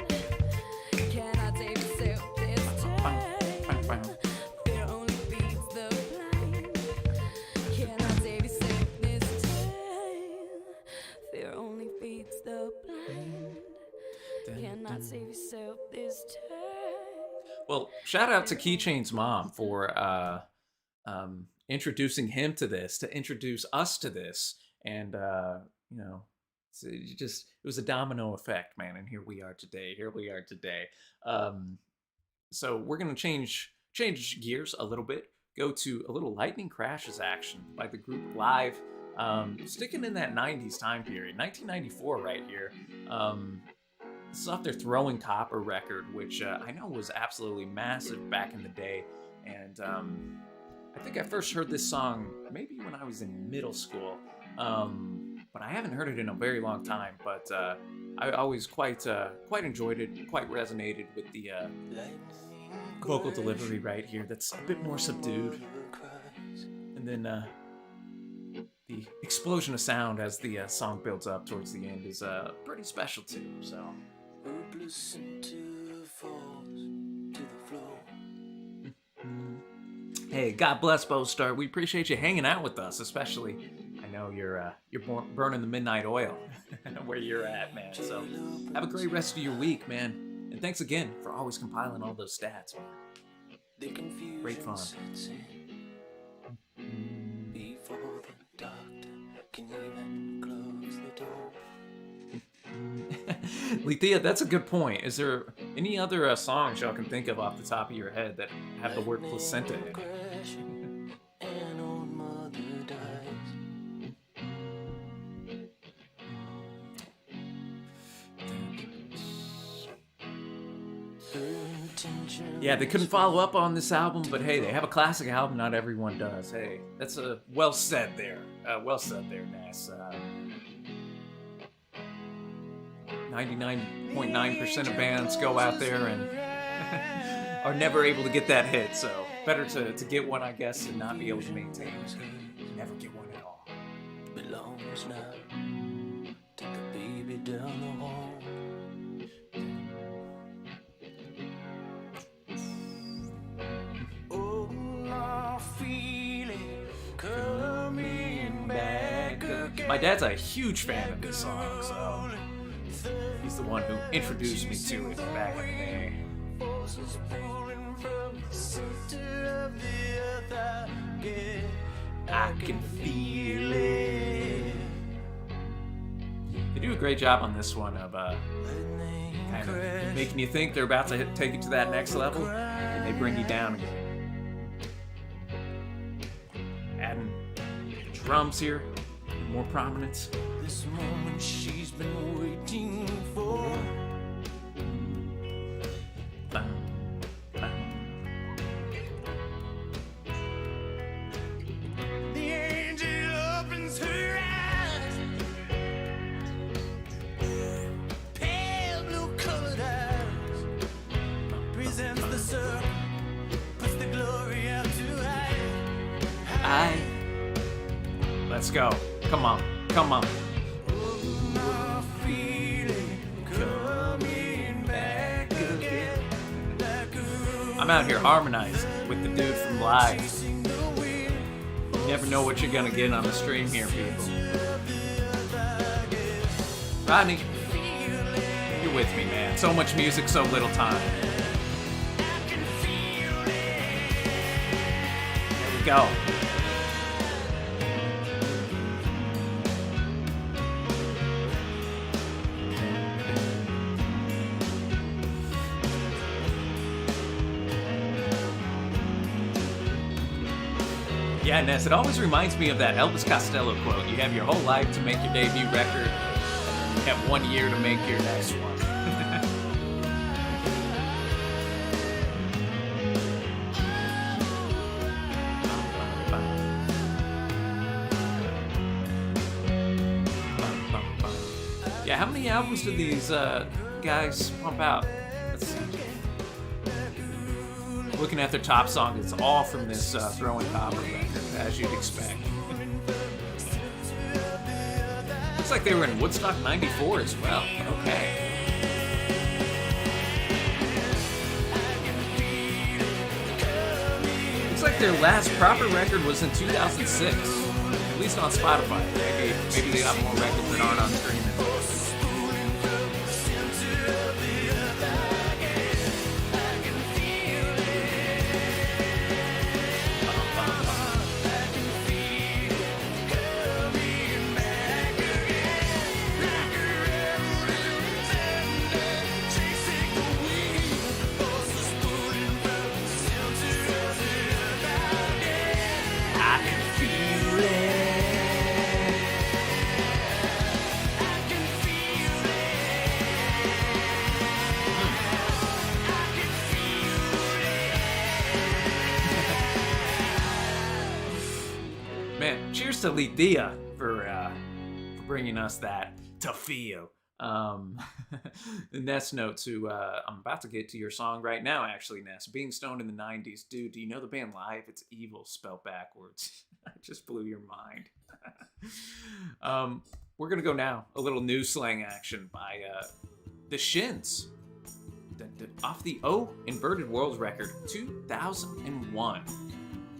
Well, shout out to Keychain's mom for introducing him to this, to introduce us to this, and you know, it was a domino effect, man. And here we are today. So we're gonna change gears a little bit. Go to a little Lightning Crashes action by the group Live. Sticking in that 90s time period, 1994 right here. This is off their Throwing Copper record, which I know was absolutely massive back in the day. And I think I first heard this song maybe when I was in middle school. But I haven't heard it in a very long time. But I always quite enjoyed it, quite resonated with the vocal delivery right here. That's a bit more subdued. And then the explosion of sound as the song builds up towards the end is pretty special too. So. Hey, God bless Bo-Star. We appreciate you hanging out with us, especially. I know you're burning the midnight oil where you're at, man. So have a great rest of your week, man. And thanks again for always compiling all those stats, man. Great fun. Before the doctor can even close the door. Lethea, that's a good point. Is there any other songs y'all can think of off the top of your head that have the word placenta in it? Yeah, they couldn't follow up on this album, but hey, they have a classic album. Not everyone does. Hey, that's well said there. Well said there, Nass. 99.9% of bands go out there and are never able to get that hit. So better to get one, I guess, and not be able to maintain it. Never get one at all. Belongs now to the baby down the hall. My dad's a huge fan of this song, so he's the one who introduced me to it back in the day. I can feel it. They do a great job on this one of kind of making you think they're about to take it to that next level, and they bring you down again. Adding the drums here. More prominence. This moment she's been waiting for. The angel opens her eyes. Pale blue colored eyes. Presents the circle. Puts the glory out to hide. Let's go. Come on. I'm out here harmonizing with the dude from Live. You never know what you're gonna get on the stream here, people. Rodney, you're with me, man. So much music, so little time. There we go. Yeah, Ness, it always reminds me of that Elvis Costello quote. You have your whole life to make your debut record, and you have 1 year to make your next one. Yeah, how many albums do these guys pump out? Let's see. Looking at their top song, it's all from this Throwing Copper record, as you'd expect. Looks like they were in Woodstock 94 as well. Okay. Looks like their last proper record was in 2006, at least on Spotify. Maybe they got more records that aren't on streaming. Man, cheers to Lithia for bringing us that to feel. Ness notes who I'm about to get to your song right now, actually, Ness. Being stoned in the 90s. Dude, do you know the band Live? It's evil spelled backwards. I just blew your mind. We're gonna go now. A little new slang action by the Shins. Off the O Inverted World record, 2001.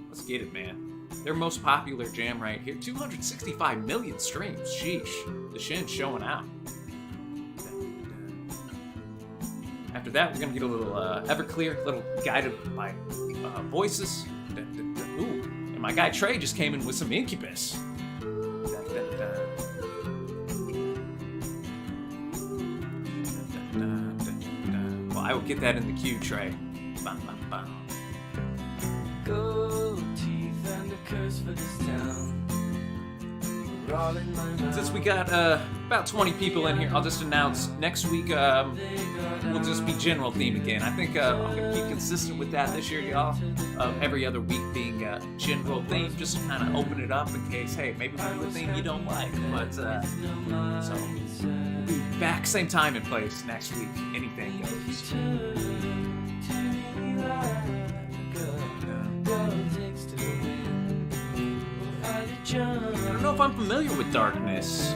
Let's get it, man. Their most popular jam right here, 265 million streams. Sheesh. The Shins showing out. After that, we're gonna get a little Everclear, little guided by voices. Ooh, and my guy Trey just came in with some Incubus. Well, I will get that in the queue, Trey. Bum, bum, bum. Gold teeth and a curse for this town. We're all in my mouth. Since we got about 20 people in here, I'll just announce next week will just be general theme again. I think I'm going to keep consistent with that this year, y'all. Every other week being general theme, just to kind of open it up in case, hey, maybe we do a theme you don't like. But so we'll be back same time and place next week. Anything goes. I don't know if I'm familiar with Darkness.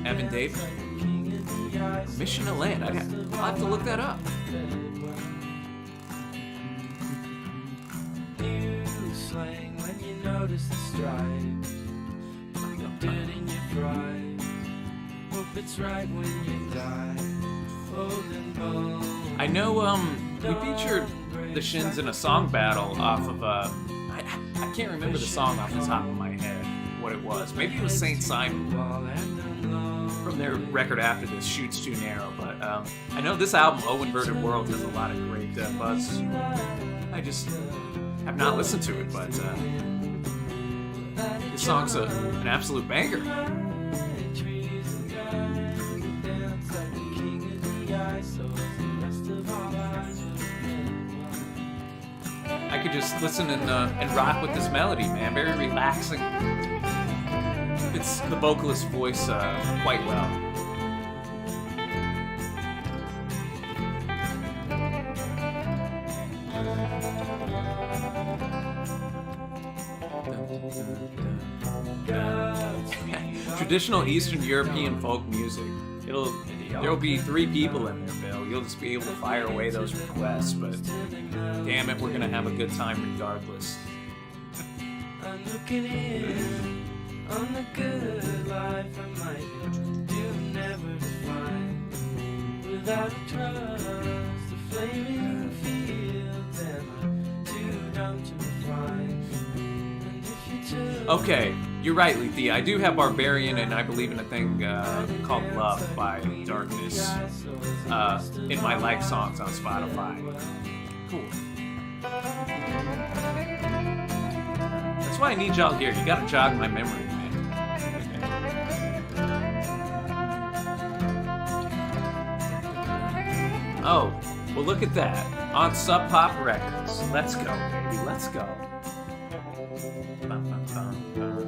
Evan David. Mission to Land. I'll have to look that up. You slang when you notice the stripes. The dirt in your pride. Hope it's right when you die. Holding bones. I know we featured the Shins in a song battle off of I can't remember the song off the top of my head what it was. Maybe it was Saint Simon from their record after this, Shoots Too Narrow. But I know this album, O Inverted World, has a lot of great buzz. I just have not listened to it, but this song's an absolute banger. I could just listen and rock with this melody, man. Very relaxing. Fits the vocalist's voice quite well. Traditional Eastern European folk music. There'll be 3 people in there, Bill. You'll just be able to fire away those requests, but damn it, we're gonna have a good time regardless. I'm looking in on the good life I might do never define. Without trust, the flaming fields, and I'm too dumb to refine. And if you took Okay, you're right, Letha. I do have Barbarian, and I believe in a thing called Love by Darkness in my like songs on Spotify. Cool. That's why I need y'all here. You gotta jog my memory, man. Oh, well, look at that. On Sub Pop Records. Let's go, baby. Let's go. Bum, bum, bum, bum.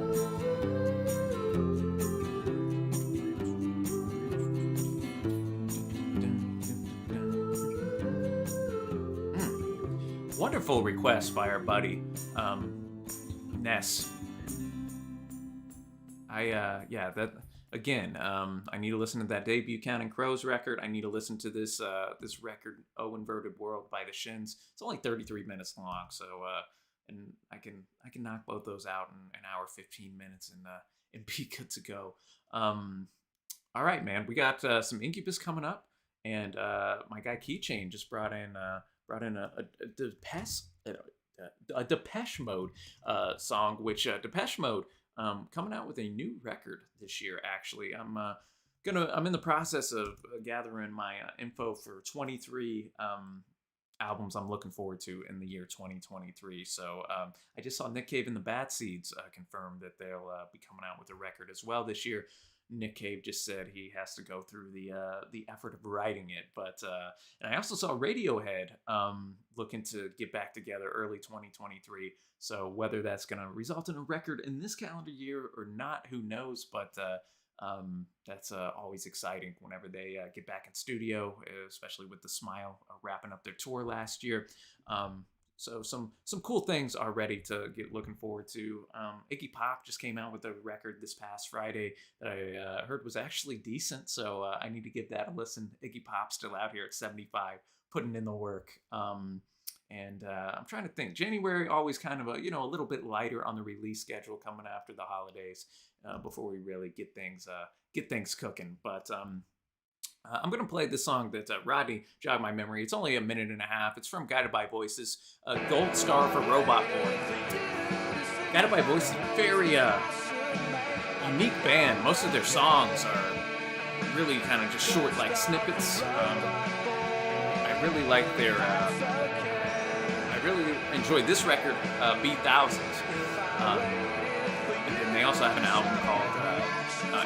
Wonderful request by our buddy, Ness. I need to listen to that debut Counting Crows record. I need to listen to this record, Oh Inverted World by the Shins. It's only 33 minutes long, so and I can knock both those out in an hour 15 minutes and be good to go. All right, man, we got some Incubus coming up, and my guy Keychain just brought in a Depeche Mode song, which Depeche Mode coming out with a new record this year. Actually, I'm in the process of gathering my info for 23 albums I'm looking forward to in the year 2023. So I just saw Nick Cave and the Bad Seeds confirm that they'll be coming out with a record as well this year. Nick Cave just said he has to go through the effort of writing it, but and I also saw Radiohead looking to get back together early 2023. So whether that's going to result in a record in this calendar year or not, who knows? But that's always exciting whenever they get back in studio, especially with The Smile wrapping up their tour last year. So some cool things are ready to get looking forward to. Iggy Pop just came out with a record this past Friday that I heard was actually decent, so I need to give that a listen. Iggy Pop's still out here at 75, putting in the work. And I'm trying to think. January always kind of a little bit lighter on the release schedule coming after the holidays before we really get things cooking. But I'm going to play this song that Rodney jogged my memory. It's only a minute and a half. It's from Guided by Voices, Gold Star for Robot Boy. Guided by Voices, very unique band. Most of their songs are really kind of just short, like snippets. I really like their... I really enjoyed this record, B1000s. And then they also have an album called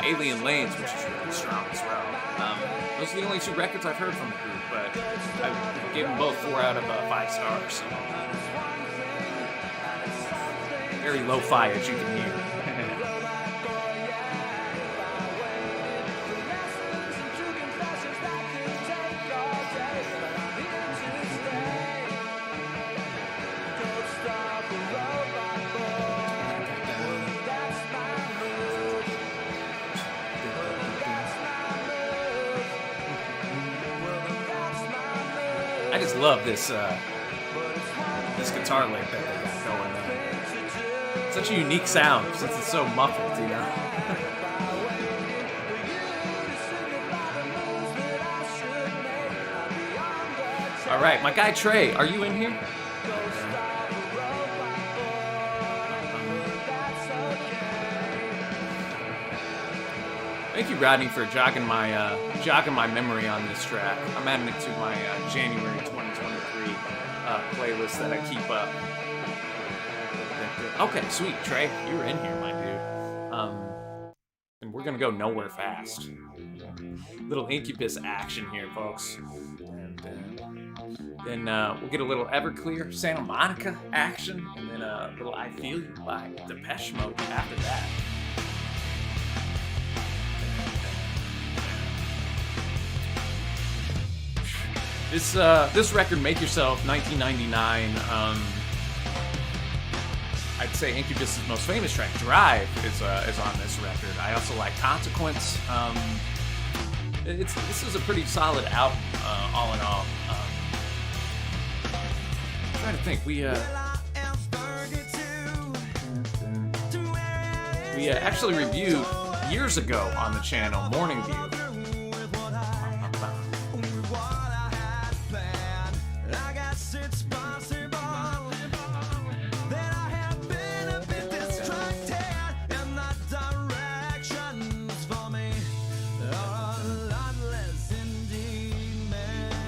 Alien Lanes, which is really strong as well. Those are the only two records I've heard from the group, but I gave them both 4 out of 5 stars. So. Very lo-fi, as you can hear. I just love this guitar lick that they got going on. Such a unique sound since it's so muffled, you know. All right, my guy Trey, are you in here? Thank you, Rodney, for jogging my memory on this track. I'm adding it to my January 2023 playlist that I keep up. Okay, sweet, Trey, you're in here, my dude. And we're gonna go nowhere fast. Little Incubus action here, folks. And then we'll get a little Everclear, Santa Monica action, and then a little I Feel You by Depeche Mode after that. This record, Make Yourself, 1999. I'd say Incubus' most famous track, Drive, is on this record. I also like Consequence. This is a pretty solid album, all in all. I'm trying to think. We actually reviewed years ago on the channel Morning View.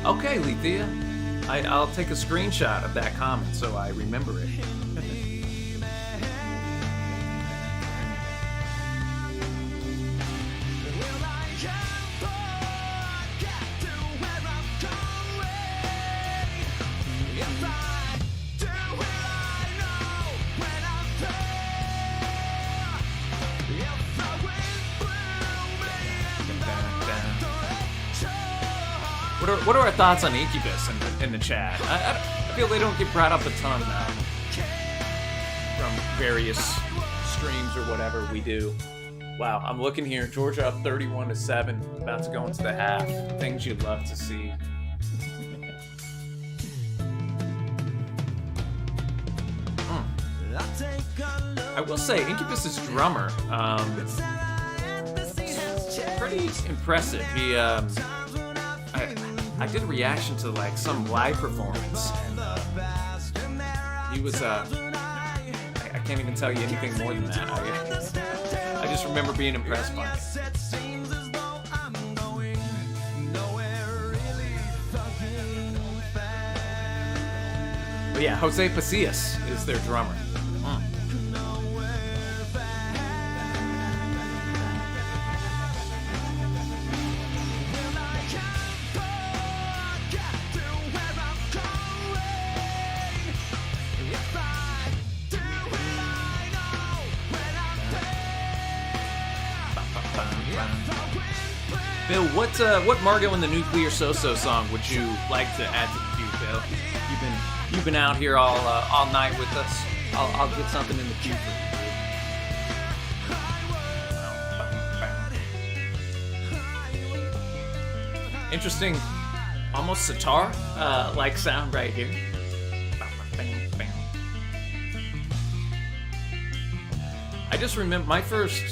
Okay, Lethea. I'll take a screenshot of that comment so I remember it. What what are our thoughts on Incubus in the chat? I feel they don't get brought up a ton from various streams or whatever we do. Wow, I'm looking here. Georgia up 31-7, about to go into the half. Things you'd love to see. I will say, Incubus's drummer, pretty impressive. He, I did a reaction to like some live performance, and he was, I can't even tell you anything more than that. I just remember being impressed by it. But yeah, Jose Pasillas is their drummer. Bill, what Margo and the Nuclear So-So song would you like to add to the queue, Bill? You've been out here all night with us. I'll get something in the queue for you. Interesting, almost sitar like sound right here. I just remember my first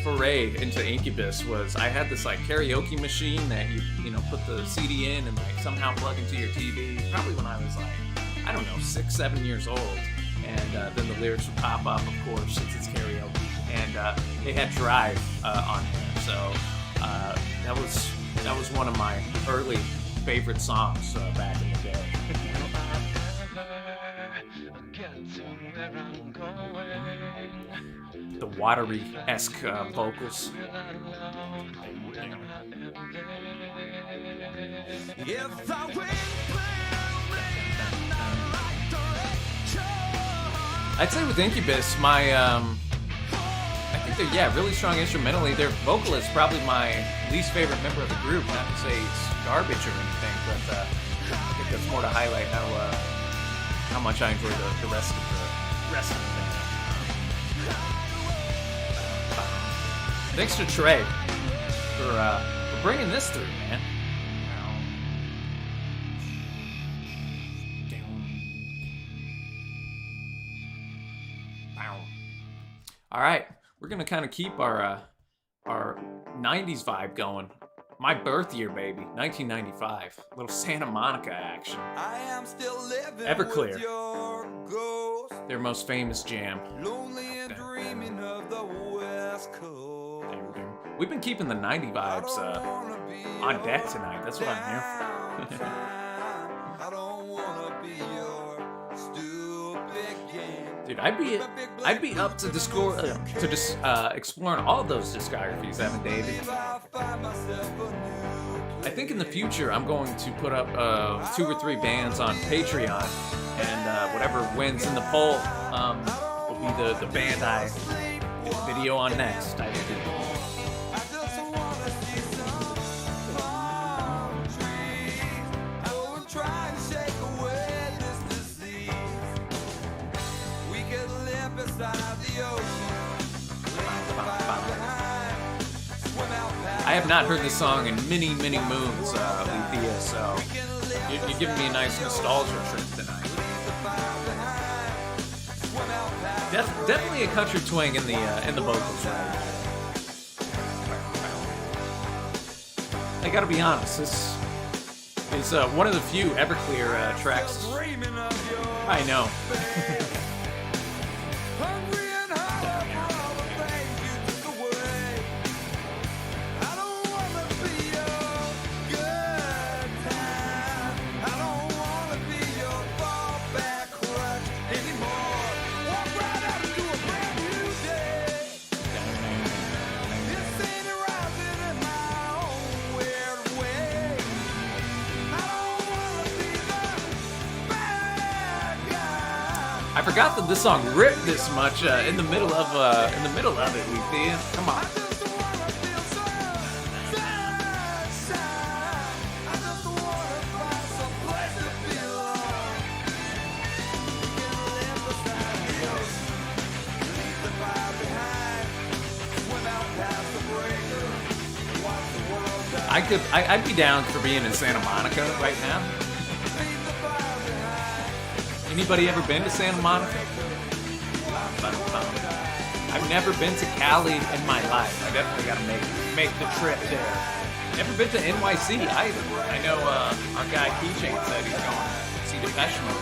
foray into Incubus was I had this like karaoke machine that you know put the CD in and like somehow plug into your TV. Probably when I was like, I don't know, 6-7 years old, and then the lyrics would pop up, of course, since it's karaoke, and they had Drive on there. So that was one of my early favorite songs back in the day. The watery-esque vocals. I'd say with Incubus, my I think they're really strong instrumentally. Their vocalist probably my least favorite member of the group. Not to say it's garbage or anything, but I think that's more to highlight how much I enjoy the rest of the band. Thanks to Trey for bringing this through, man. All right, we're gonna kind of keep our 90s vibe going. My birth year, baby, 1995. A little Santa Monica action. I am still living Everclear. with your ghost. Their most famous jam. Lonely and dreaming of the West Coast. We've been keeping the 90 vibes on deck tonight. That's what I'm here for. I don't wanna be your stupid game. Dude, I'd be up to exploring all those discographies, Evan David. I think in the future I'm going to put up 2 or 3 bands on Patreon, and whatever wins in the poll will be the band I do the video on next. I have not heard this song in many, many moons, Lethea, so you're giving me a nice nostalgia trip tonight. Definitely a country twang in the vocals, right? I gotta be honest, this is one of the few Everclear tracks I know. I forgot that this song ripped this much in the middle of it, Lethea. Come on. I'd be down for being in Santa Monica right now. Anybody ever been to Santa Monica? I've never been to Cali in my life. I definitely gotta make the trip there. Never been to NYC either. I know our guy Keychain said he's going to see Depeche Mode.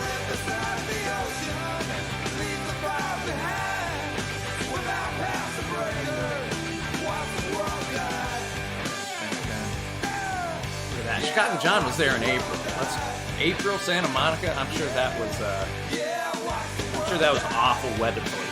Look at that. Chicago John was there in April. April, Santa Monica. I'm sure that was awful weather for you.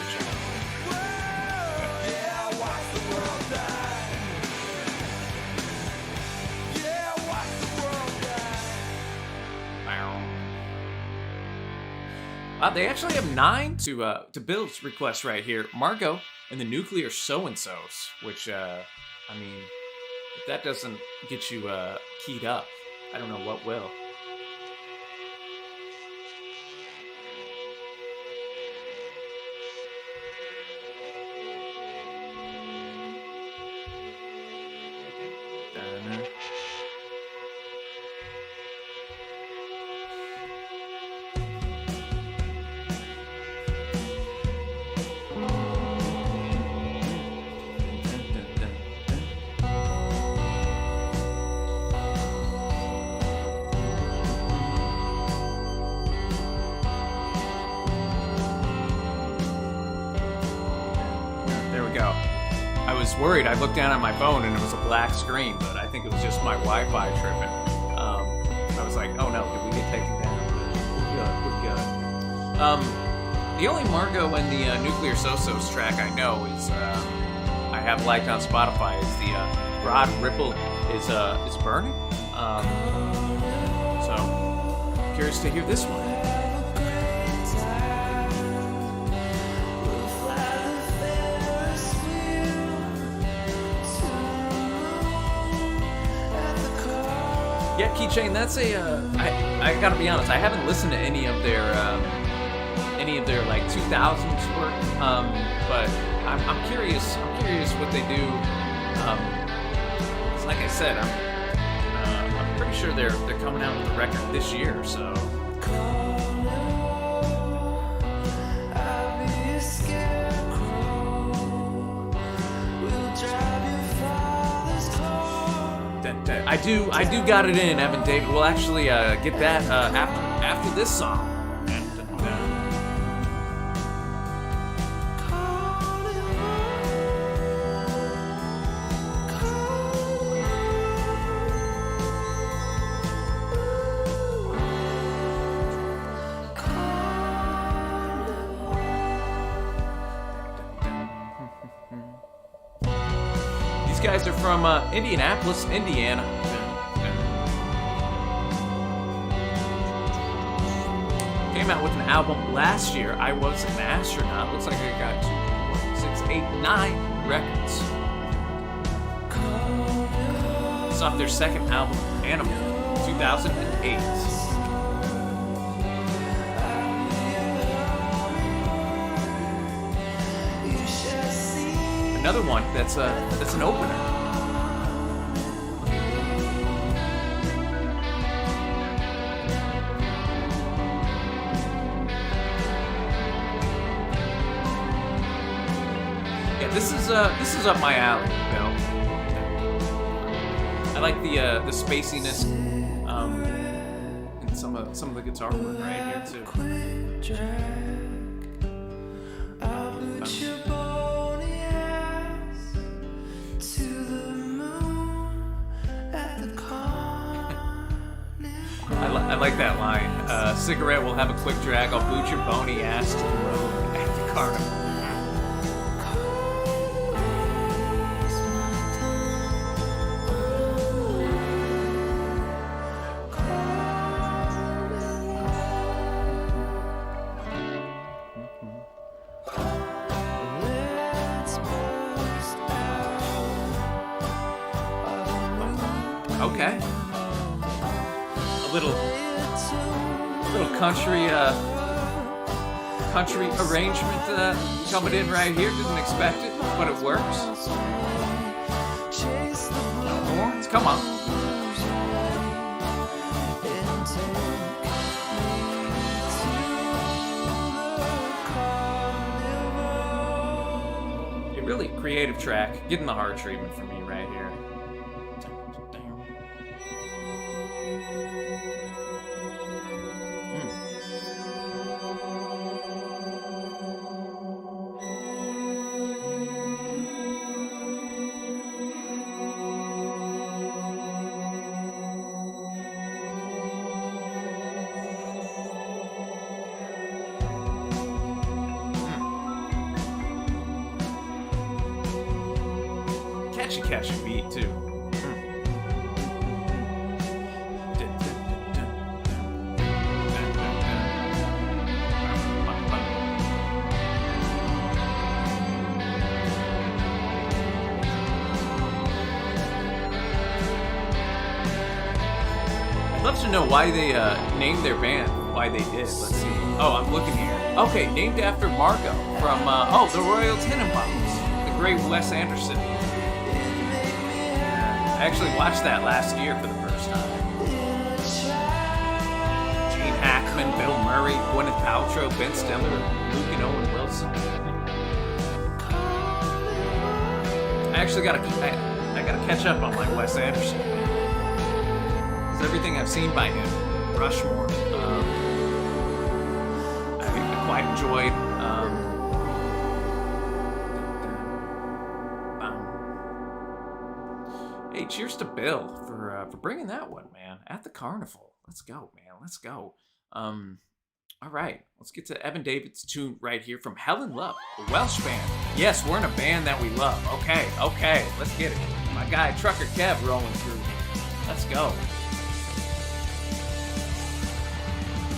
Wow, they actually have 9 to Bill's request right here. Margot and the Nuclear So-and-Sos, which, I mean, if that doesn't get you keyed up, I don't know what will. Worried. I looked down at my phone and it was a black screen, but I think it was just my Wi-Fi tripping. I was like, oh no, did we get taken down? We're good. The only Margot and the Nuclear So-Sos track I know is I have liked on Spotify is the Rod Ripple is Burning. So curious to hear this one. Yeah, Keychain, that's a, I gotta be honest, I haven't listened to any of their like 2000s work, but I'm curious what they do, 'cause like I said, I'm pretty sure they're coming out with a record this year, so. I do got it in, Evan David. We'll actually get that after this song. These guys are from Indianapolis, Indiana. Came out with an album last year. I Was an Astronaut. Looks like I got 2, 4, 6, 8, 9 records. It's off their second album, Animal, 2008. Another one that's an opener. This is up my alley, Bill. I like the spaciness, and some of the guitar work right here too. I like that line. Cigarette will have a quick drag. I'll boot your bony ass to the moon at the carnival. Okay. A little country arrangement coming in right here. Didn't expect it, but it works. No horns, come on. really creative track. Getting the hard treatment for me right here. Catchy beat too. I'd love to know why they named their band. Why they did. Let's see. Oh, I'm looking here. Okay, named after Margot from the Royal Tenenbaums, the great Wes Anderson. I actually watched that last year for the first time. Gene Hackman, Bill Murray, Gwyneth Paltrow, Ben Stiller, Luke and Owen Wilson. I actually gotta catch up on my Wes Anderson. Because everything I've seen by him, Rushmore, I quite enjoyed. Hey, cheers to Bill for bringing that one, man. At the Carnival. Let's go, man. Let's go. All right. Let's get to Evan David's tune right here from Helen Love, a Welsh band. Yes, we're in a band that we love. Okay. Let's get it. My guy, Trucker Kev, rolling through. Let's go.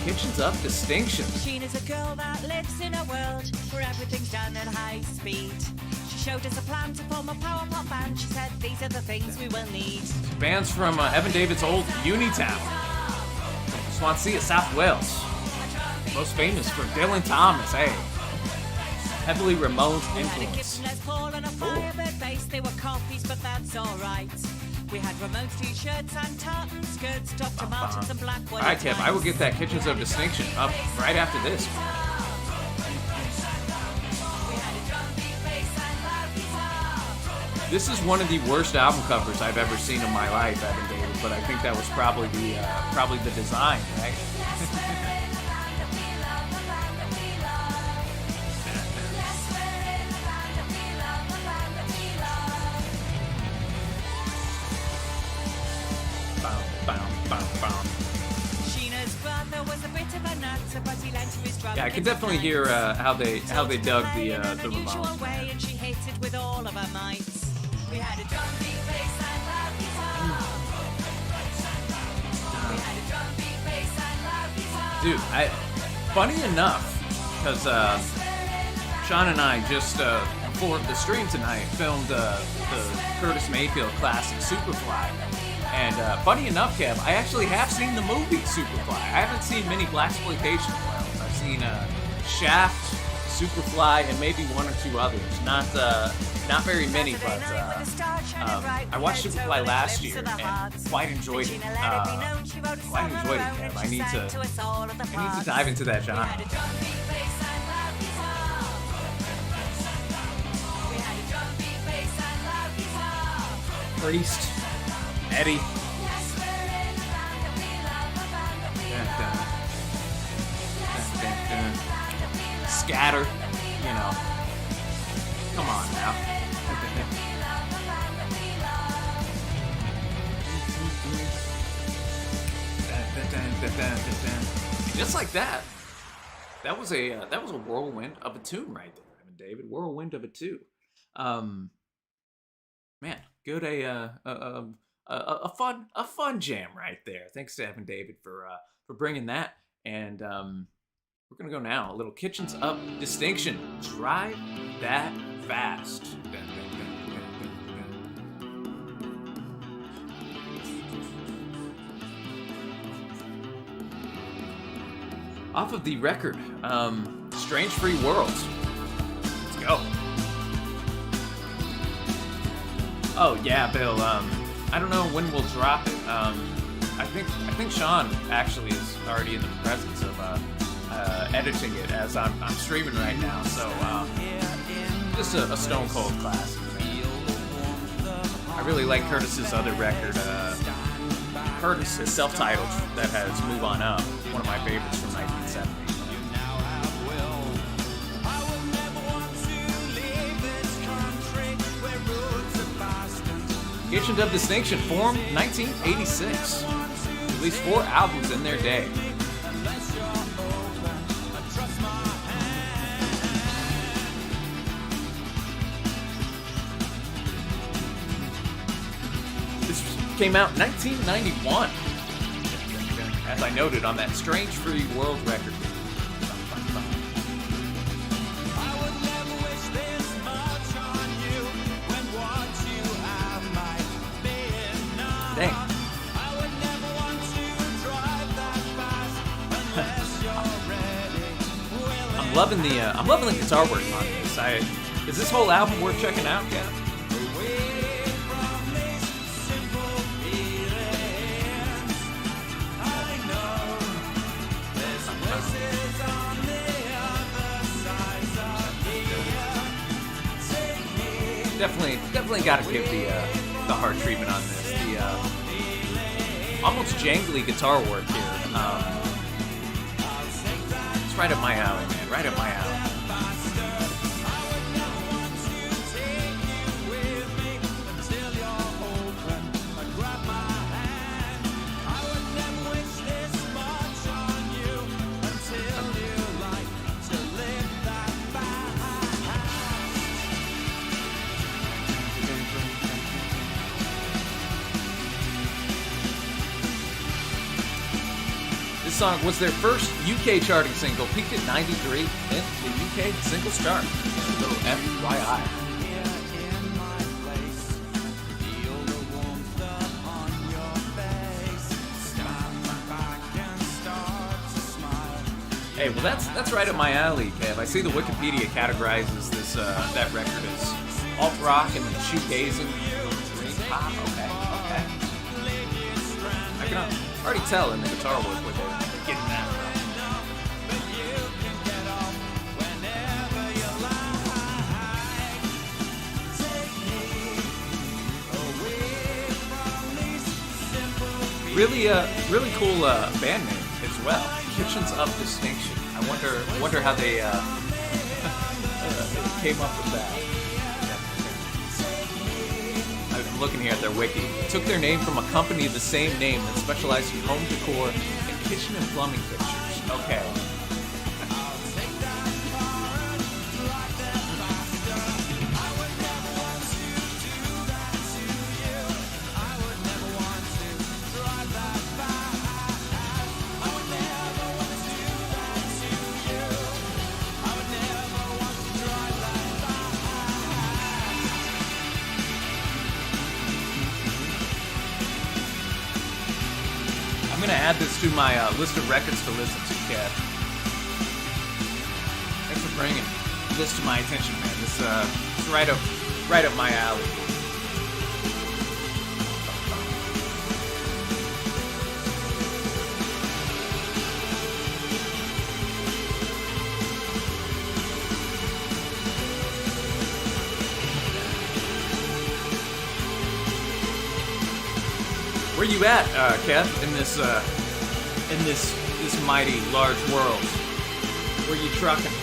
Kitchens Up Distinction. Sheena's a girl that lives in a world where everything's done at high speed. She showed us a plan to form a power pop band. She said these are the things we will need. Bands from Evan David's old Unitown, Swansea, South Wales. Most famous for Dylan Thomas, hey. Heavily Ramones influence. We had a Gibson Les Paul and a Firebird bass. They were copies, but that's alright. We had Ramones t-shirts and tartan skirts, Dr. Martens and Blackwood. All right, Kev, I will get that Kitchens of Distinction up right after this. This is one of the worst album covers I've ever seen in my life, Evan David, but I think that was probably the design, right? Yeah, I can definitely hear how they dug the Ramones. And she hated with all of her might. We had a drum beat, bass and loud guitar. We had a drum beat, bass and loud guitar. Dude, funny enough, because Sean and I just before the stream tonight filmed the Curtis Mayfield classic Superfly. And funny enough, Kev, I actually have seen the movie Superfly. I haven't seen many blaxploitation films. I've seen Shaft, Superfly, and maybe one or two others. Not very many, but I watched Superfly last year and quite enjoyed it. Kev. I need to dive into that genre. Priest, Eddie. Scatter, you know. Come on now. Just like that. That was a whirlwind of a tune right there, Evan David. Whirlwind of a tune. Man, good a fun jam right there. Thanks to Evan David for bringing that. And we're gonna go now. A little Kitchens Up Distinction. Drive That Fast. Off of the record, Strange Free Worlds. Let's go. Oh yeah, Bill. I don't know when we'll drop it. I think Sean actually is already in the presence of editing it as I'm streaming right now. So just a Stone Cold classic. I really like Curtis's other record, Curtis, his self-titled, that has Move On Up, one of my favorites from 1970. Agent of Distinction formed 1986. Released 4 albums in their day. This came out in 1991, as I noted on that Strange Free World record. Dang. I'm loving the guitar work on this. Is this whole album worth checking out? Yeah. Definitely got to give the hard treatment on this. The almost jangly guitar work here. It's right up my alley, man. Right up my alley. This song was their first UK charting single, peaked at 93 in the UK singles chart. Just a little FYI. Hey, well that's right up my alley, Kev. I see the Wikipedia categorizes this that record as alt rock and then shoegazing, dream pop. Okay. I can already tell in the guitar work where they're getting that from. Really cool band name as well. Kitchens of Distinction. I wonder how they came up with that. I'm looking here at their wiki. It took their name from a company of the same name that specialized in home decor and kitchen and plumbing fixtures. Okay. I'm gonna add this to my list of records to listen to, Kat. Thanks for bringing this to my attention, man. This is right up my alley. Where you at, Kev, in this mighty large world? Where you trucking?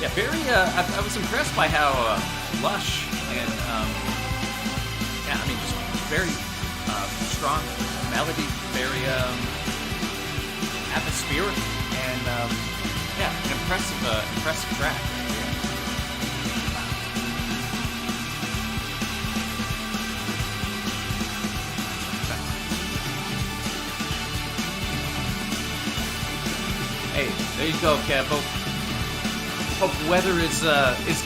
Yeah, very. I was impressed by how lush and yeah, I mean, just very strong melody, very atmospheric, and yeah, an impressive track. Yeah. Hey, there you go, Kev. Hope weather is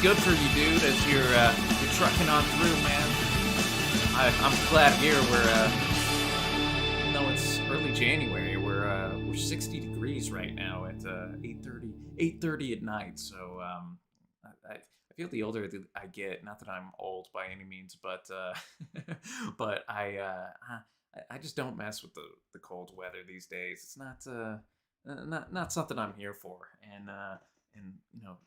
good for you, dude, as you're trucking on through, man. I'm glad here we're even though it's early January, we're 60 degrees right now at 8:30 at night. So I feel the older that I get, not that I'm old by any means, but but I just don't mess with the cold weather these days. It's not something I'm here for, and you know,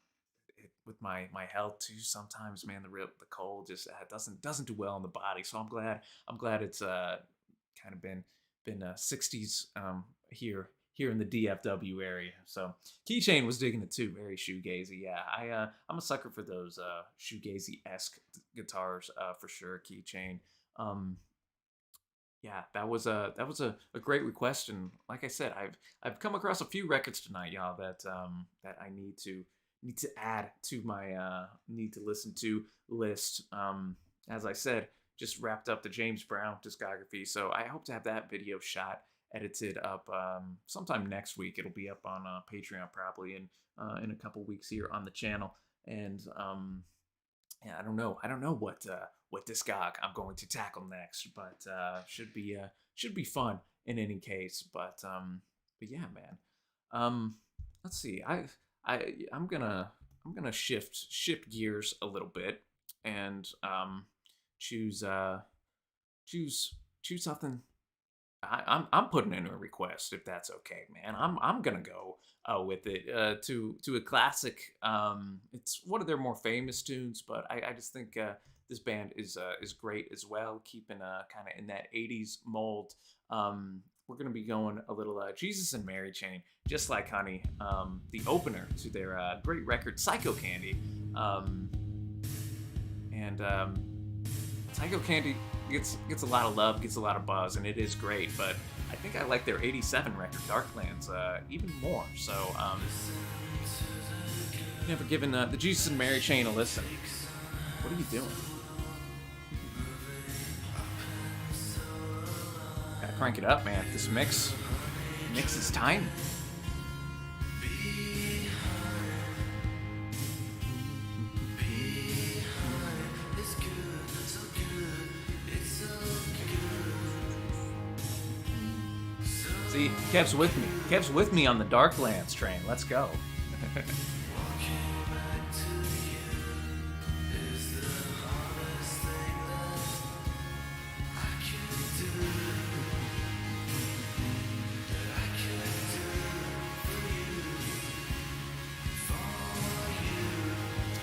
with my health too. Sometimes, man, the cold just doesn't do well in the body. So I'm glad it's kind of been 60s here in the DFW area. So Keychain was digging it too, very shoegazy. Yeah, I'm a sucker for those shoegazy-esque guitars for sure. Keychain. Yeah, that was a great request, and like I said, I've come across a few records tonight, y'all, that I need to add to my need to listen to list. As I said, just wrapped up the James Brown discography, so I hope to have that video shot, edited up sometime next week. It'll be up on Patreon probably in a couple weeks here on the channel, and yeah, I don't know what discog I'm going to tackle next, but should be fun in any case. But yeah, man. Let's see. I'm gonna shift gears a little bit and choose something. I'm putting in a request, if that's okay, man. I'm gonna go with it to a classic. It's one of their more famous tunes, but I just think this band is great as well, keeping kind of in that 80s mold. We're gonna be going a little Jesus and Mary Chain, Just Like Honey, the opener to their great record Psycho Candy, and Psycho Candy gets a lot of love, gets a lot of buzz, and it is great. But I think I like their '87 record Darklands even more. So never given the Jesus and Mary Chain a listen. What are you doing? Gotta crank it up, man. This mix is time. See, Kev's with me. Kev's with me on the Darklands train. Let's go.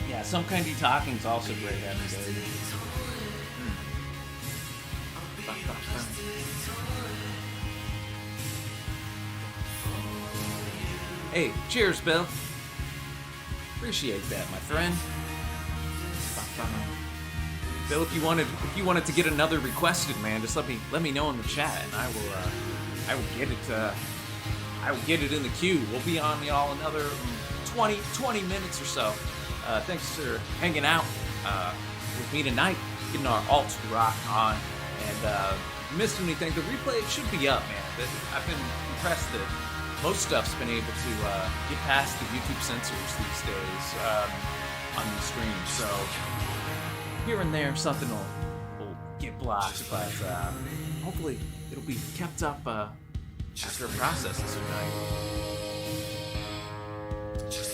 Yeah, Some Kindy Talking's also great every day. Hey, cheers, Bill. Appreciate that, my friend. Bill, if you wanted to get another requested, man, just let me know in the chat, and I will get it in the queue. We'll be on y'all another 20 minutes or so. Thanks for hanging out with me tonight, getting our alt rock on, and missed anything, the replay should be up, man. I've been impressed that most stuff's been able to get past the YouTube censors these days on the stream. So here and there, something will get blocked, but hopefully it'll be kept up after a process tonight.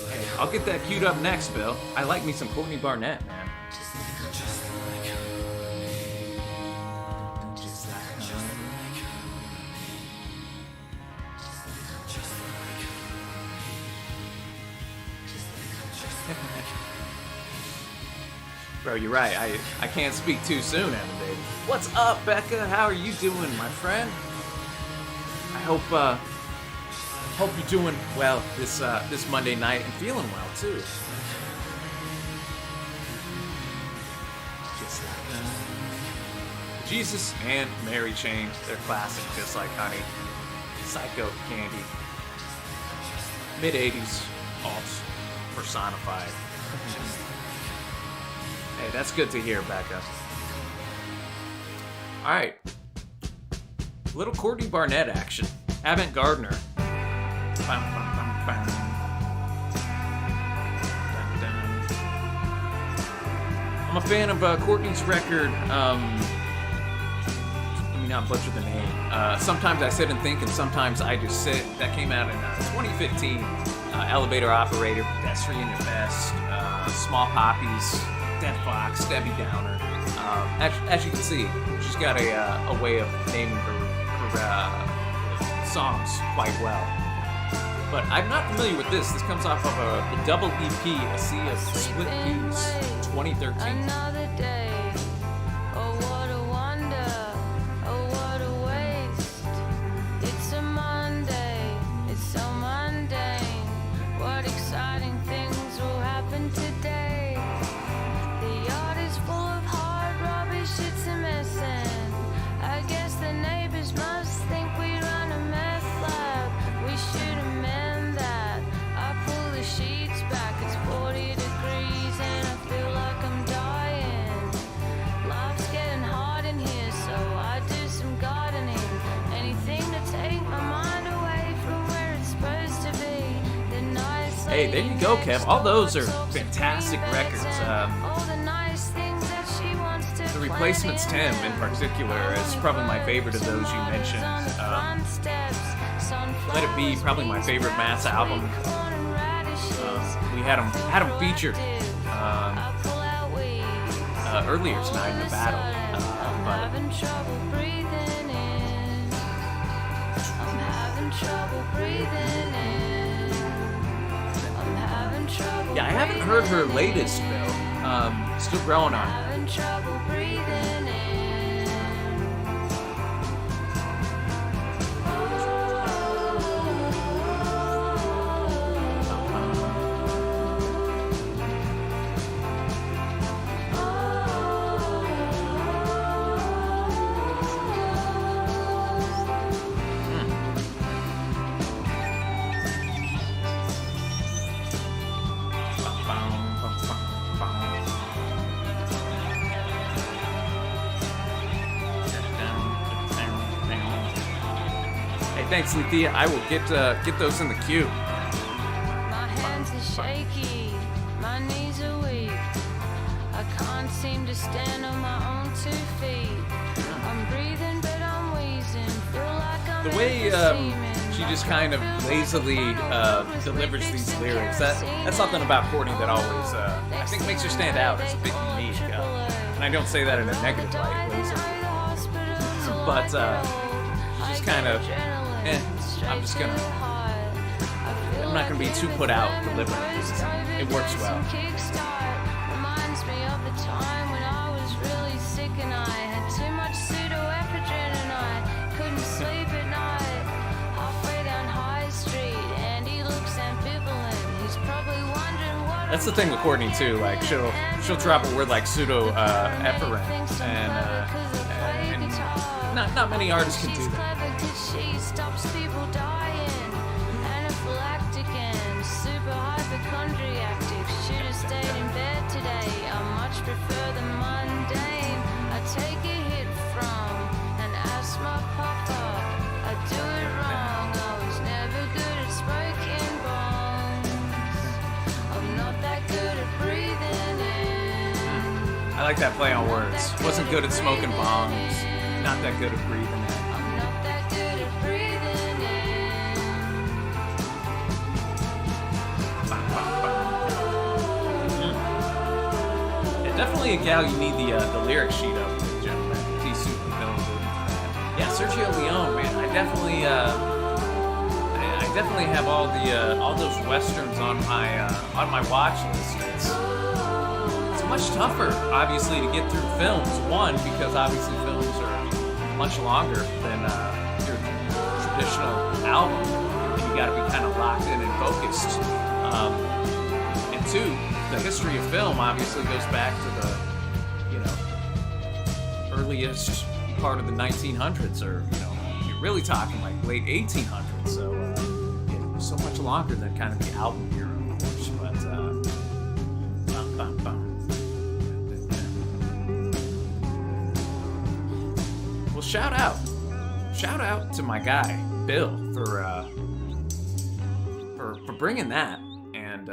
Hey, I'll get that queued up next, Bill. I like me some Courtney Barnett, man. Bro, you're right. I can't speak too soon, Evan, baby. What's up, Becca? How are you doing, my friend? I hope you're doing well this Monday night and feeling well too. Just like Jesus and Mary Chain, their classic, Just Like Honey, Psycho Candy, mid-80s alt personified. Hey, that's good to hear, Becca. All right, little Courtney Barnett action. Avant Gardner. Bam, bam, bam, bam. I'm a fan of Courtney's record. Let me not butcher the name. Sometimes I sit and think, and sometimes I just sit. That came out in 2015. Elevator Operator, Pedestrian at Best, Small Poppies, Dead Fox, Debbie Downer. As you can see, she's got a way of naming her songs quite well. But I'm not familiar with this. This comes off of a double EP, A Sea of Split Peas, 2013. Another day. Oh, what a wonder. Oh, what a waste. It's a Monday. It's so mundane. What exciting things will happen today? The yard is full of hard rubbish. It's a mess, and I guess the neighbors must think we run a meth lab. We should amend that. I pull the sheets back. It's 40 degrees, and I feel like I'm dying. Life's getting hard in here, so I do some gardening. Anything to take my mind away from where it's supposed to be. The nice Hey, there you go, Kev. All those are fantastic records. all the nice things that she wants to The Replacements 10 in particular is probably my favorite of those you mentioned. Let It Be, probably my favorite Mass album. We had him featured earlier tonight in the battle. Having trouble breathing in. I'm having trouble breathing in. I'm having trouble. Yeah, I haven't heard her latest though. Still growing on her. Having trouble breathing in. Hey, thanks, Lethea. I will get those in the queue. My hands are shaky, my knees are weak. I can't seem to stand on my own 2 feet. I'm breathing, but I'm wheezing. Feel like I'm The way at the semen. she just kind of lazily delivers these lyrics, that's something about Courtney that always I think makes her stand out. It's a bit unique, and I don't say that in a negative light, lazily. But she's just kind of, I'm not gonna be too put out delivering this. It works well. Reminds me of the time when I was really sick and I had too much pseudoephedrine and I couldn't sleep at night. Halfway down High Street, and he looks ambivalent. He's probably wondering what. That's the thing with Courtney too. Like she'll drop a word like pseudo ephrine, and not many artists can do that. She stops people dying. Anaphylactic and super hypochondriactic. Should have stayed in bed today. I much prefer the mundane. I take a hit from an asthma pop-up. I do it wrong. I was never good at smoking bombs. I'm not that good at breathing in. I like that play on words. Wasn't good at smoking bongs. Not that good at breathing in. I'm not that good at breathing in. Yeah, definitely a gal you need the lyric sheet of, gentlemen. T-Suit and yeah, Sergio Leone, man. I definitely have all those westerns on my watch list. It's much tougher, obviously, to get through films. One, because obviously films are much longer than your traditional album, and you got to be kind of locked in and focused. And two, the history of film obviously goes back to the earliest part of the 1900s, or you're really talking like late 1800s. So so much longer than kind of the album era, of course. But well, shout out to my guy Bill for bringing that, and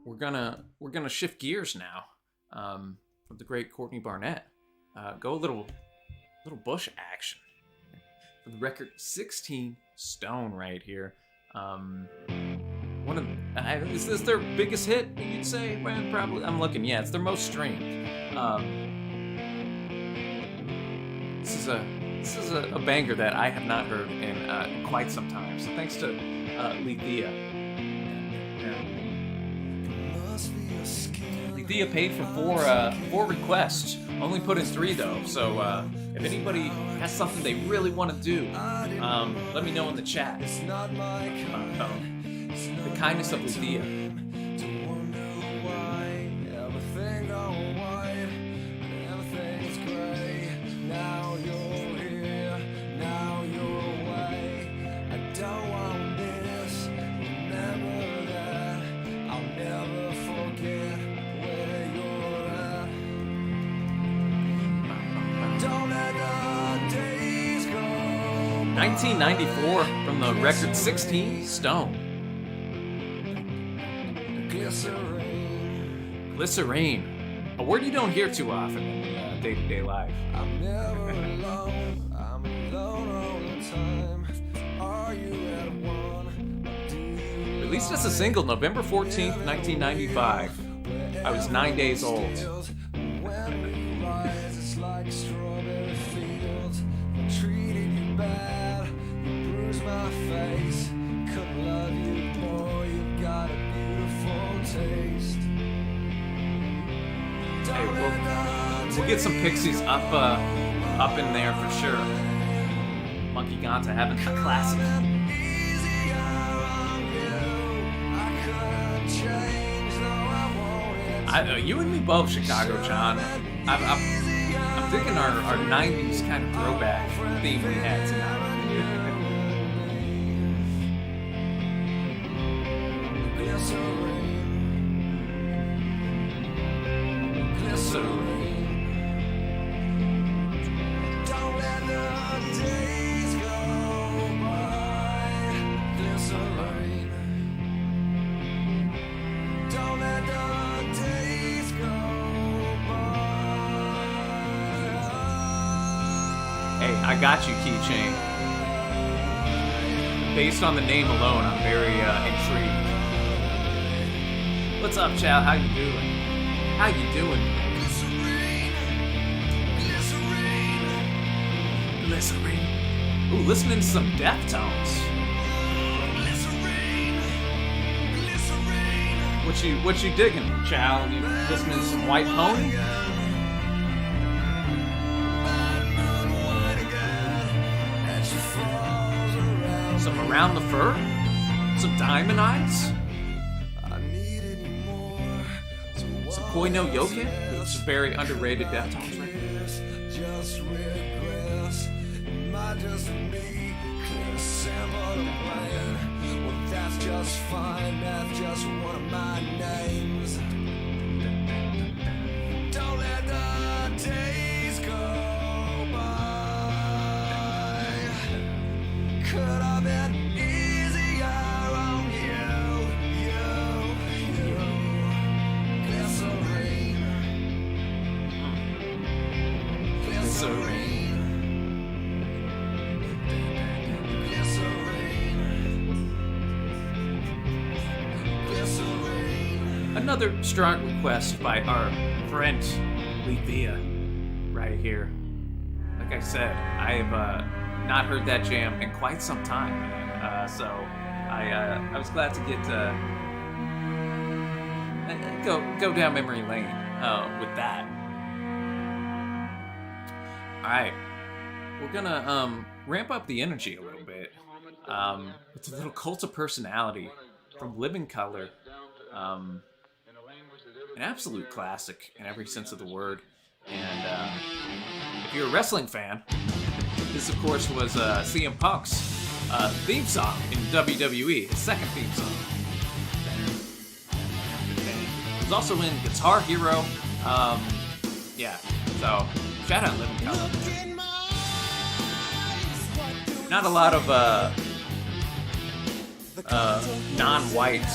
we're gonna shift gears now from the great Courtney Barnett. Go a little Bush action for the record. 16 Stone right here. One of is this their biggest hit? You'd say? Well, probably. I'm looking. Yeah, it's their most streamed. This is a banger that I have not heard in quite some time. So thanks to Lethea. Lethea paid for four requests. Only put in 3 though. So if anybody has something they really want to do, let me know in the chat. The kindness of Lethea. Don't let the days go. 1994 from the record 16 Stone. Glycerine. A word you don't hear too often in day-to-day life. I'm never alone. I'm alone all the time. Are you at one? Released as a single November 14th, 1995. I was 9 days old. When we rise, it's like strawberry fields. I treated you bad. You bruised my face. Couldn't love you more. You've got a beautiful taste. Hey, we'll get some Pixies up in there for sure. Monkey Ganta having a classic. You and me both, Chicago John. I'm digging our 90s kind of throwback theme we had tonight. Don't let the days go by. Glycerine. Don't let the days go by. Hey, I got you, Keychain. Based on the name alone, I'm very intrigued. What's up, Chow? How you doing? How you doing? Glycerine. Ooh, listening to some Deftones. What you digging, Chow? You listening to some White Pony? Some Around the Fur? Some Diamond Eyes? Some Koi no Yoke? It's a very underrated Deftones record. Just regress. It might just be clear, simple to plan. Well, that's just fine. That's just one of my names. Don't let the days go by. Could have been easier on you. Glycerine. Glycerine. Glycerine. Another strong request by our friend Lethea right here. Like I said, I have not heard that jam in quite some time, so I was glad to get go down memory lane with that. All right, we're gonna ramp up the energy a little bit. It's a little Cult of Personality from Living Color. An absolute classic in every sense of the word. And if you're a wrestling fan, this of course was CM Punk's theme song in WWE, his second theme song. It was also in Guitar Hero. Yeah, so shout out Living Color. Not a lot of non-white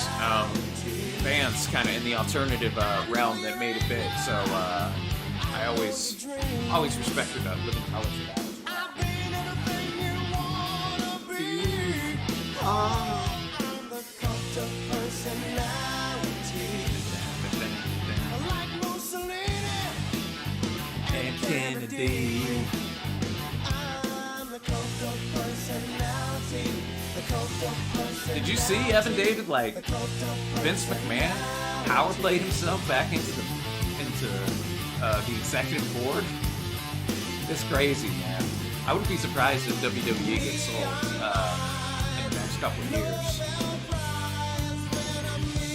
bands kind of in the alternative realm that made it big, so I always respected Living Color for that as well. Did you see Evan David, like, Vince McMahon power played himself back into the executive board? It's crazy, man. I wouldn't be surprised if WWE gets sold in the next couple of years.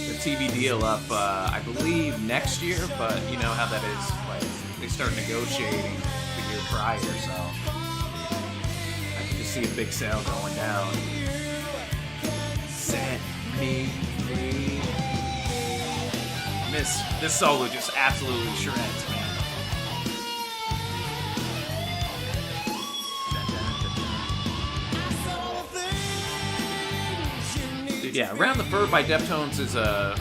The TV deal up, I believe, next year, but you know how that is. Like, they start negotiating the year prior, so I can just see a big sale going down. Set me free. This solo just absolutely shreds, man. Dude, yeah, Around the Fur by Deftones is a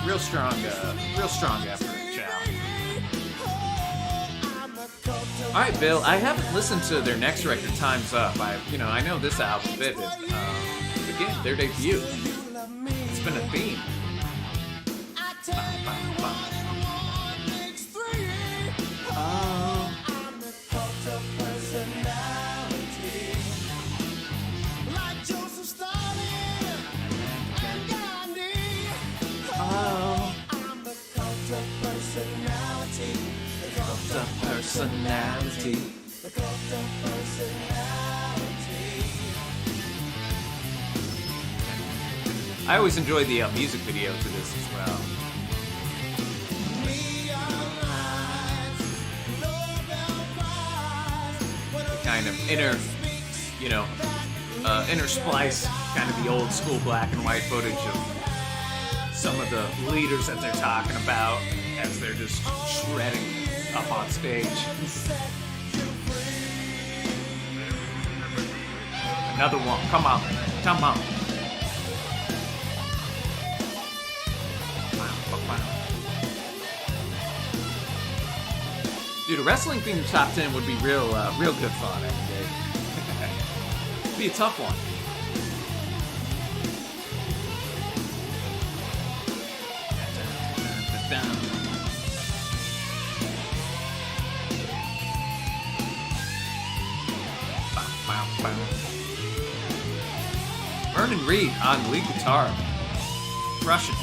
real strong effort, chow. All right, Bill. I haven't listened to their next record, Time's Up. I know this album, Vivid. Again, their debut. It's been a theme. Personality. I always enjoy the music video to this as well. The kind of inner splice, kind of the old school black and white footage of some of the leaders that they're talking about as they're just shredding up on stage. Another one. Come on. Dude, a wrestling theme top 10 would be real good fun every day. It'd be a tough one. Vernon Reid on lead guitar. Crushing.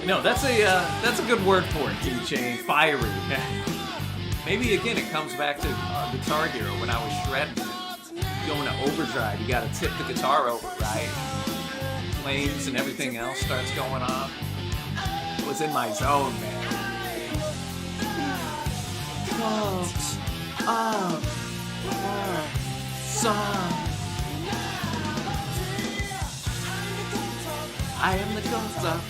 No, that's a good word for it, Keychain. Fiery. Maybe again it comes back to Guitar Hero when I was shredding. Going to overdrive, you gotta tip the guitar over, right? Flames and everything else starts going on. I was in my zone, man. Cult of her song. I am the ghost of.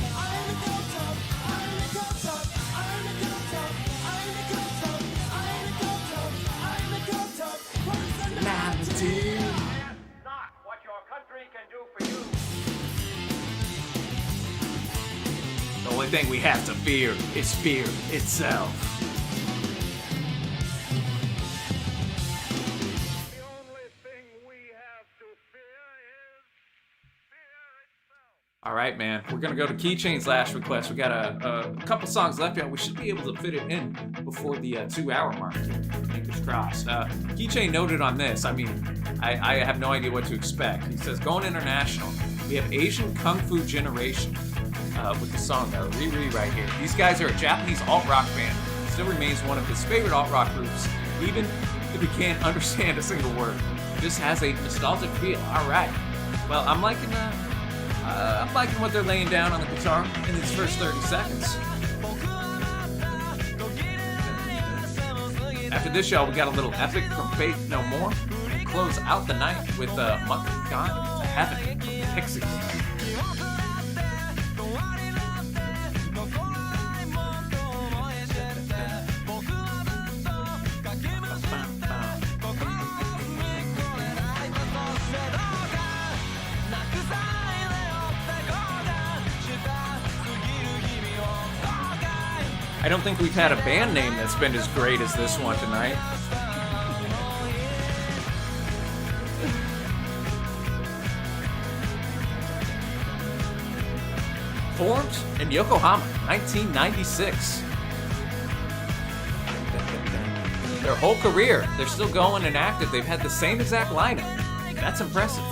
Not what your country can do for you. The only thing we have to fear is fear itself. The only thing we have to fear is fear itself. All right, man. We're gonna go to Keychain's last request. We got a couple songs left. Yeah, we should be able to fit it in before the 2-hour mark. Fingers crossed. Keychain noted on this. I mean, I have no idea what to expect. He says, going international, we have Asian Kung Fu Generation with the song Riri right here. These guys are a Japanese alt-rock band. Still remains one of his favorite alt-rock groups, even if he can't understand a single word. Just has a nostalgic feel. All right. Well, I'm liking what they're laying down on the guitar in these first 30 seconds. After this, y'all, we got a little epic from Faith No More. And close out the night with Monkey Gone to Heaven from Pixies. I don't think we've had a band name that's been as great as this one tonight. Formed in Yokohama, 1996. Their whole career, they're still going and active. They've had the same exact lineup. That's impressive.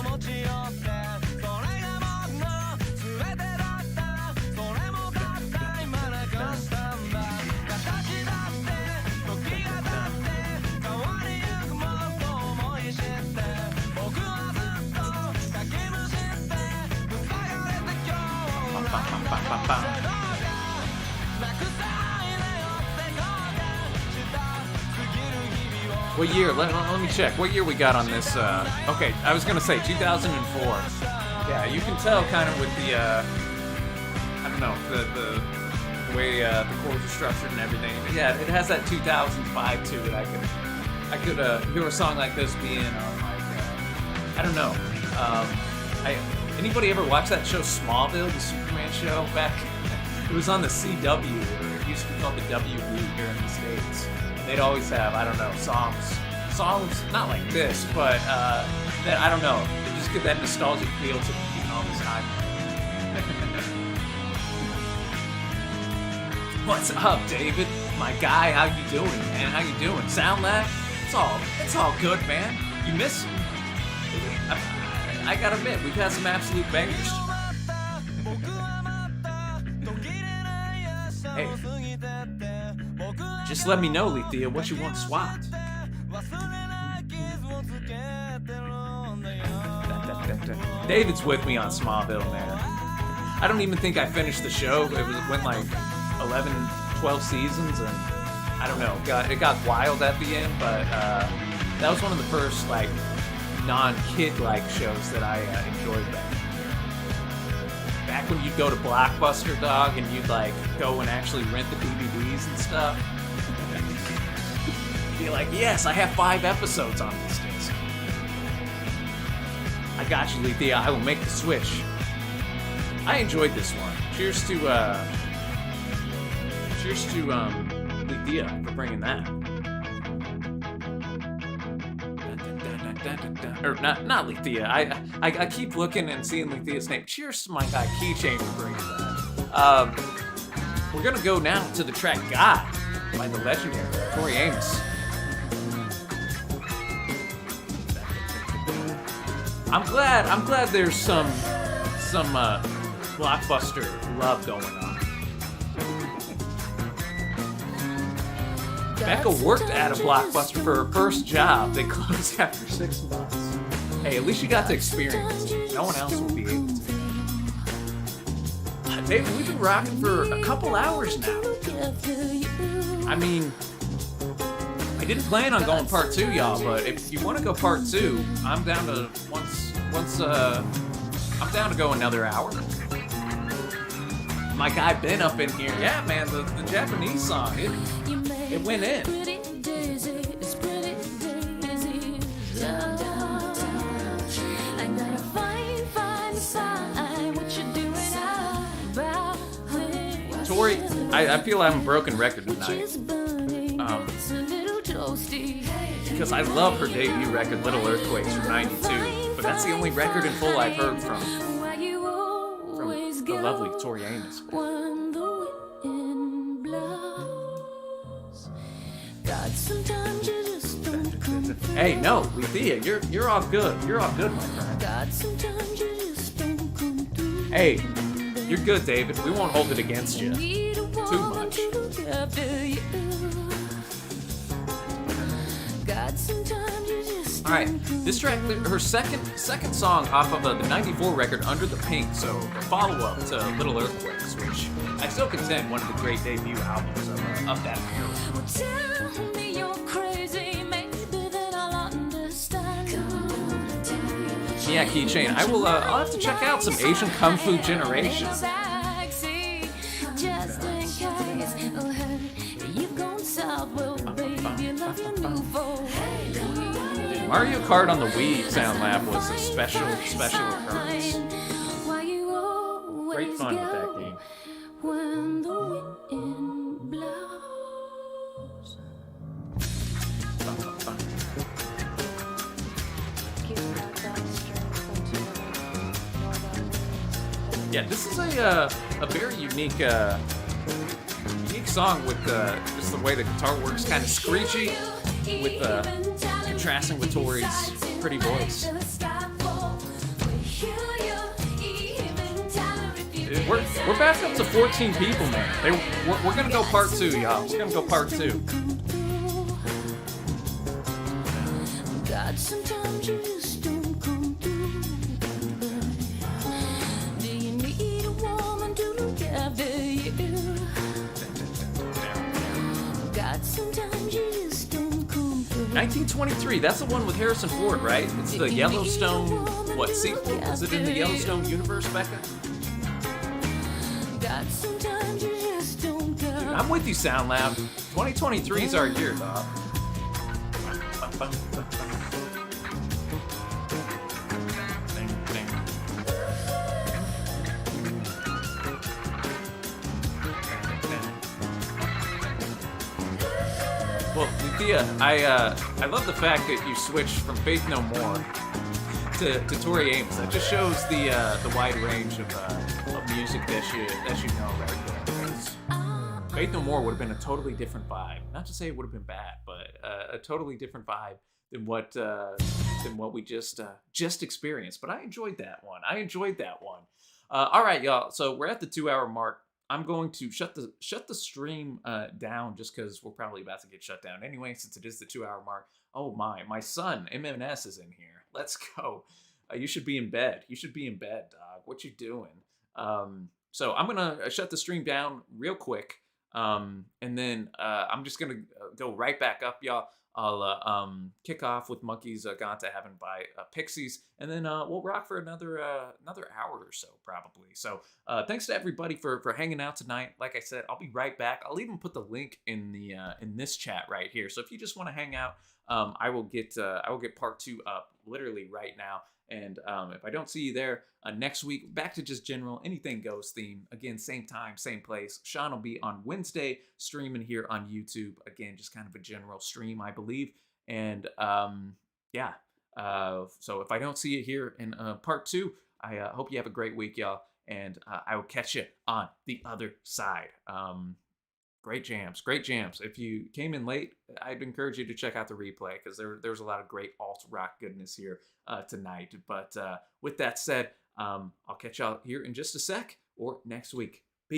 What year? Let me check. What year we got on this? Okay, I was gonna say 2004. Yeah, you can tell kind of with the, I don't know, the way the chords are structured and everything. But yeah, it has that 2005 to it. I could hear a song like this being on like, I don't know. Anybody ever watch that show Smallville, the Superman show back? It was on the CW, or it used to be called the WB here in the States. And they'd always have, I don't know, songs not like this, but that, I don't know, they just get that nostalgic feel to even all this time. What's up, David? My guy, how you doing, man? How you doing? Sound Lab? It's all good, man. You miss me. I gotta admit, we've had some absolute bangers. Hey, just let me know, Lethea, what you want swapped. David's with me on Smallville, man. I don't even think I finished the show. It went like 11, 12 seasons, and I don't know. It got wild at the end, but that was one of the first like non-kid-like shows that I enjoyed back when you'd go to Blockbuster, dog, and you'd like go and actually rent the DVDs and stuff. Be like, yes, I have 5 episodes on this disc. I got you, Lethea. I will make the switch. I enjoyed this one. Cheers to Lethea for bringing that. Or not Lethea. I keep looking and seeing Lethea's name. Cheers to my guy Keychain for bringing that. We're gonna go now to the track "God" by the legendary Tori Amos. I'm glad there's some Blockbuster love going on. Becca worked at a Blockbuster for her first job. They closed after 6 months. Hey, at least you got to experience it. No one else will be able to. David, we've been rocking for a couple hours now. I mean, I didn't plan on going part 2, y'all, but if you want to go part 2, I'm down to I'm down to go another hour. My guy Ben up in here. Yeah, man, the Japanese song, it went in. Tori, I feel I'm a broken record tonight. Because I love her debut record, Little Earthquakes, from '92. But that's the only record in full I've heard from the lovely Tori Amos. Hey, no, Lethea, you're all good. You're all good, my friend. Hey, you're good, David. We won't hold it against you too much. All right, this track, her second song off of the '94 record, Under the Pink. So the follow-up to Little Earthquakes, which I still contend one of the great debut albums of that era. Tell me you're crazy, maybe then I'll understand. Yeah, Keychain. I'll have to check out some Asian Kung Fu Generation. Just in case, oh, hey, you've gone south, well, baby, you love your new phone. Mario Kart on the Wii Sound Lab was a special occurrence. Great fun with that game. When the wind blows. Yeah, this is a very unique song with just the way the guitar works, kind of screechy, with contrasting with Tori's pretty voice. We're back up to 14 people, man. We're gonna go part 2, y'all. We're gonna go part 2. God, sometimes you just don't come through. Do you need a woman to look after you? God, sometimes you just don't come through. 1923, that's the one with Harrison Ford, right? It's the Yellowstone, what sequel? Is it in the Yellowstone universe, Becca? God, sometimes you just don't come. Dude, I'm with you, SoundLab. 2023 is our year, dog. Well, Thea, I love the fact that you switched from Faith No More to Tori Amos. That just shows the wide range of music that you know right there. Because Faith No More would have been a totally different vibe. Not to say it would have been bad, but a totally different vibe than what we just experienced. But I enjoyed that one. All right, y'all. So we're at the 2-hour mark. I'm going to shut the stream down just because we're probably about to get shut down anyway, since it is the 2-hour mark. Oh my son MMS is in here. Let's go. You should be in bed. You should be in bed, dog. What you doing? So I'm gonna shut the stream down real quick, and then I'm just gonna go right back up, y'all. I'll kick off with Monkeys Gone to Heaven by Pixies, and then we'll rock for another hour or so, probably. So thanks to everybody for hanging out tonight. Like I said, I'll be right back. I'll even put the link in the in this chat right here. So if you just want to hang out, I will get part 2 up literally right now. And if I don't see you there next week, back to just general anything goes theme. Again, same time, same place. Sean will be on Wednesday streaming here on YouTube. Again, just kind of a general stream, I believe. And yeah, so if I don't see you here in part 2, I hope you have a great week, y'all. And I will catch you on the other side. Great jams. If you came in late, I'd encourage you to check out the replay because there's a lot of great alt rock goodness here tonight. But with that said, I'll catch y'all here in just a sec or next week.